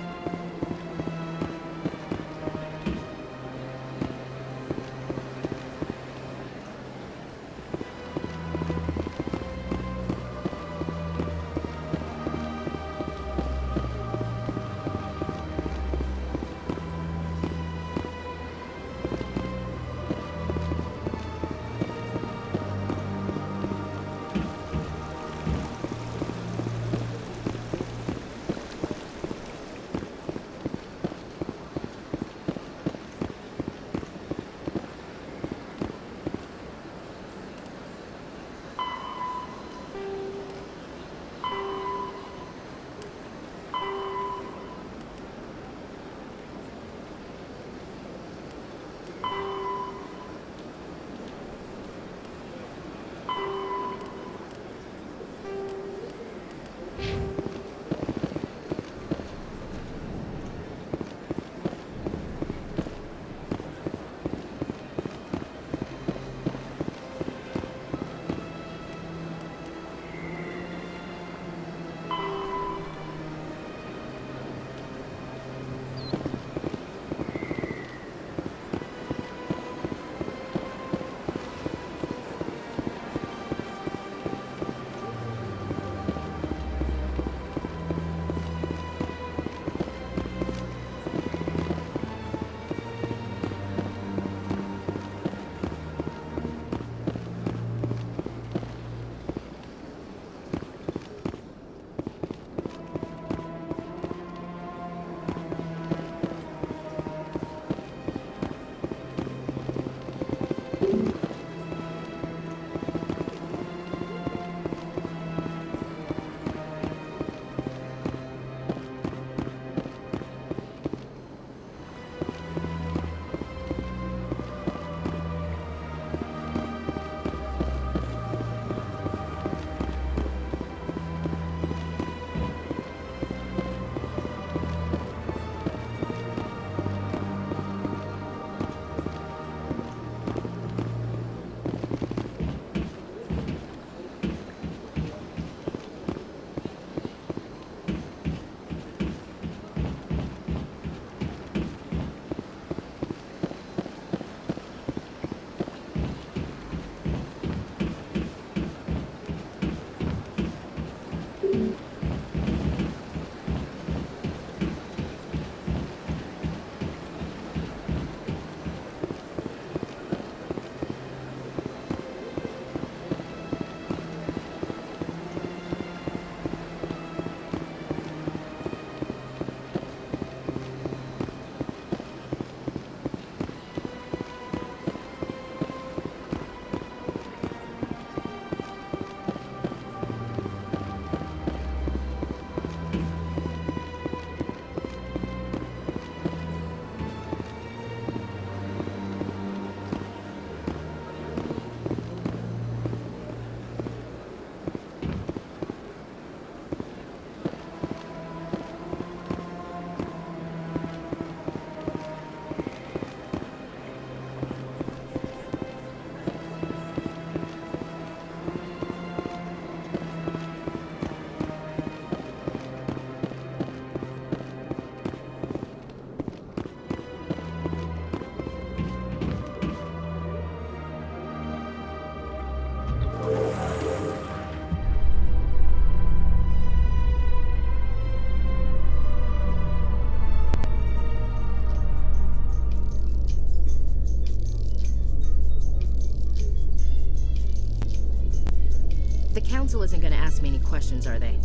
Council isn't gonna ask me any questions, are they?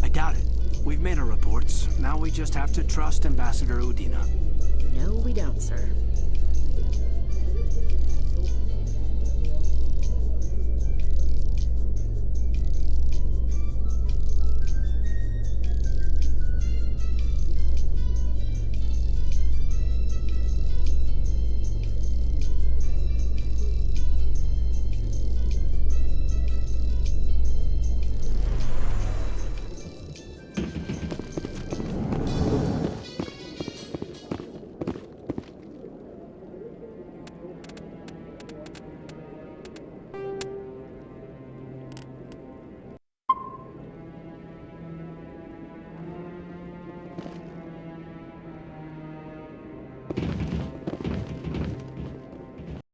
I doubt it. We've made our reports. Now we just have to trust Ambassador Udina. No, we don't, sir.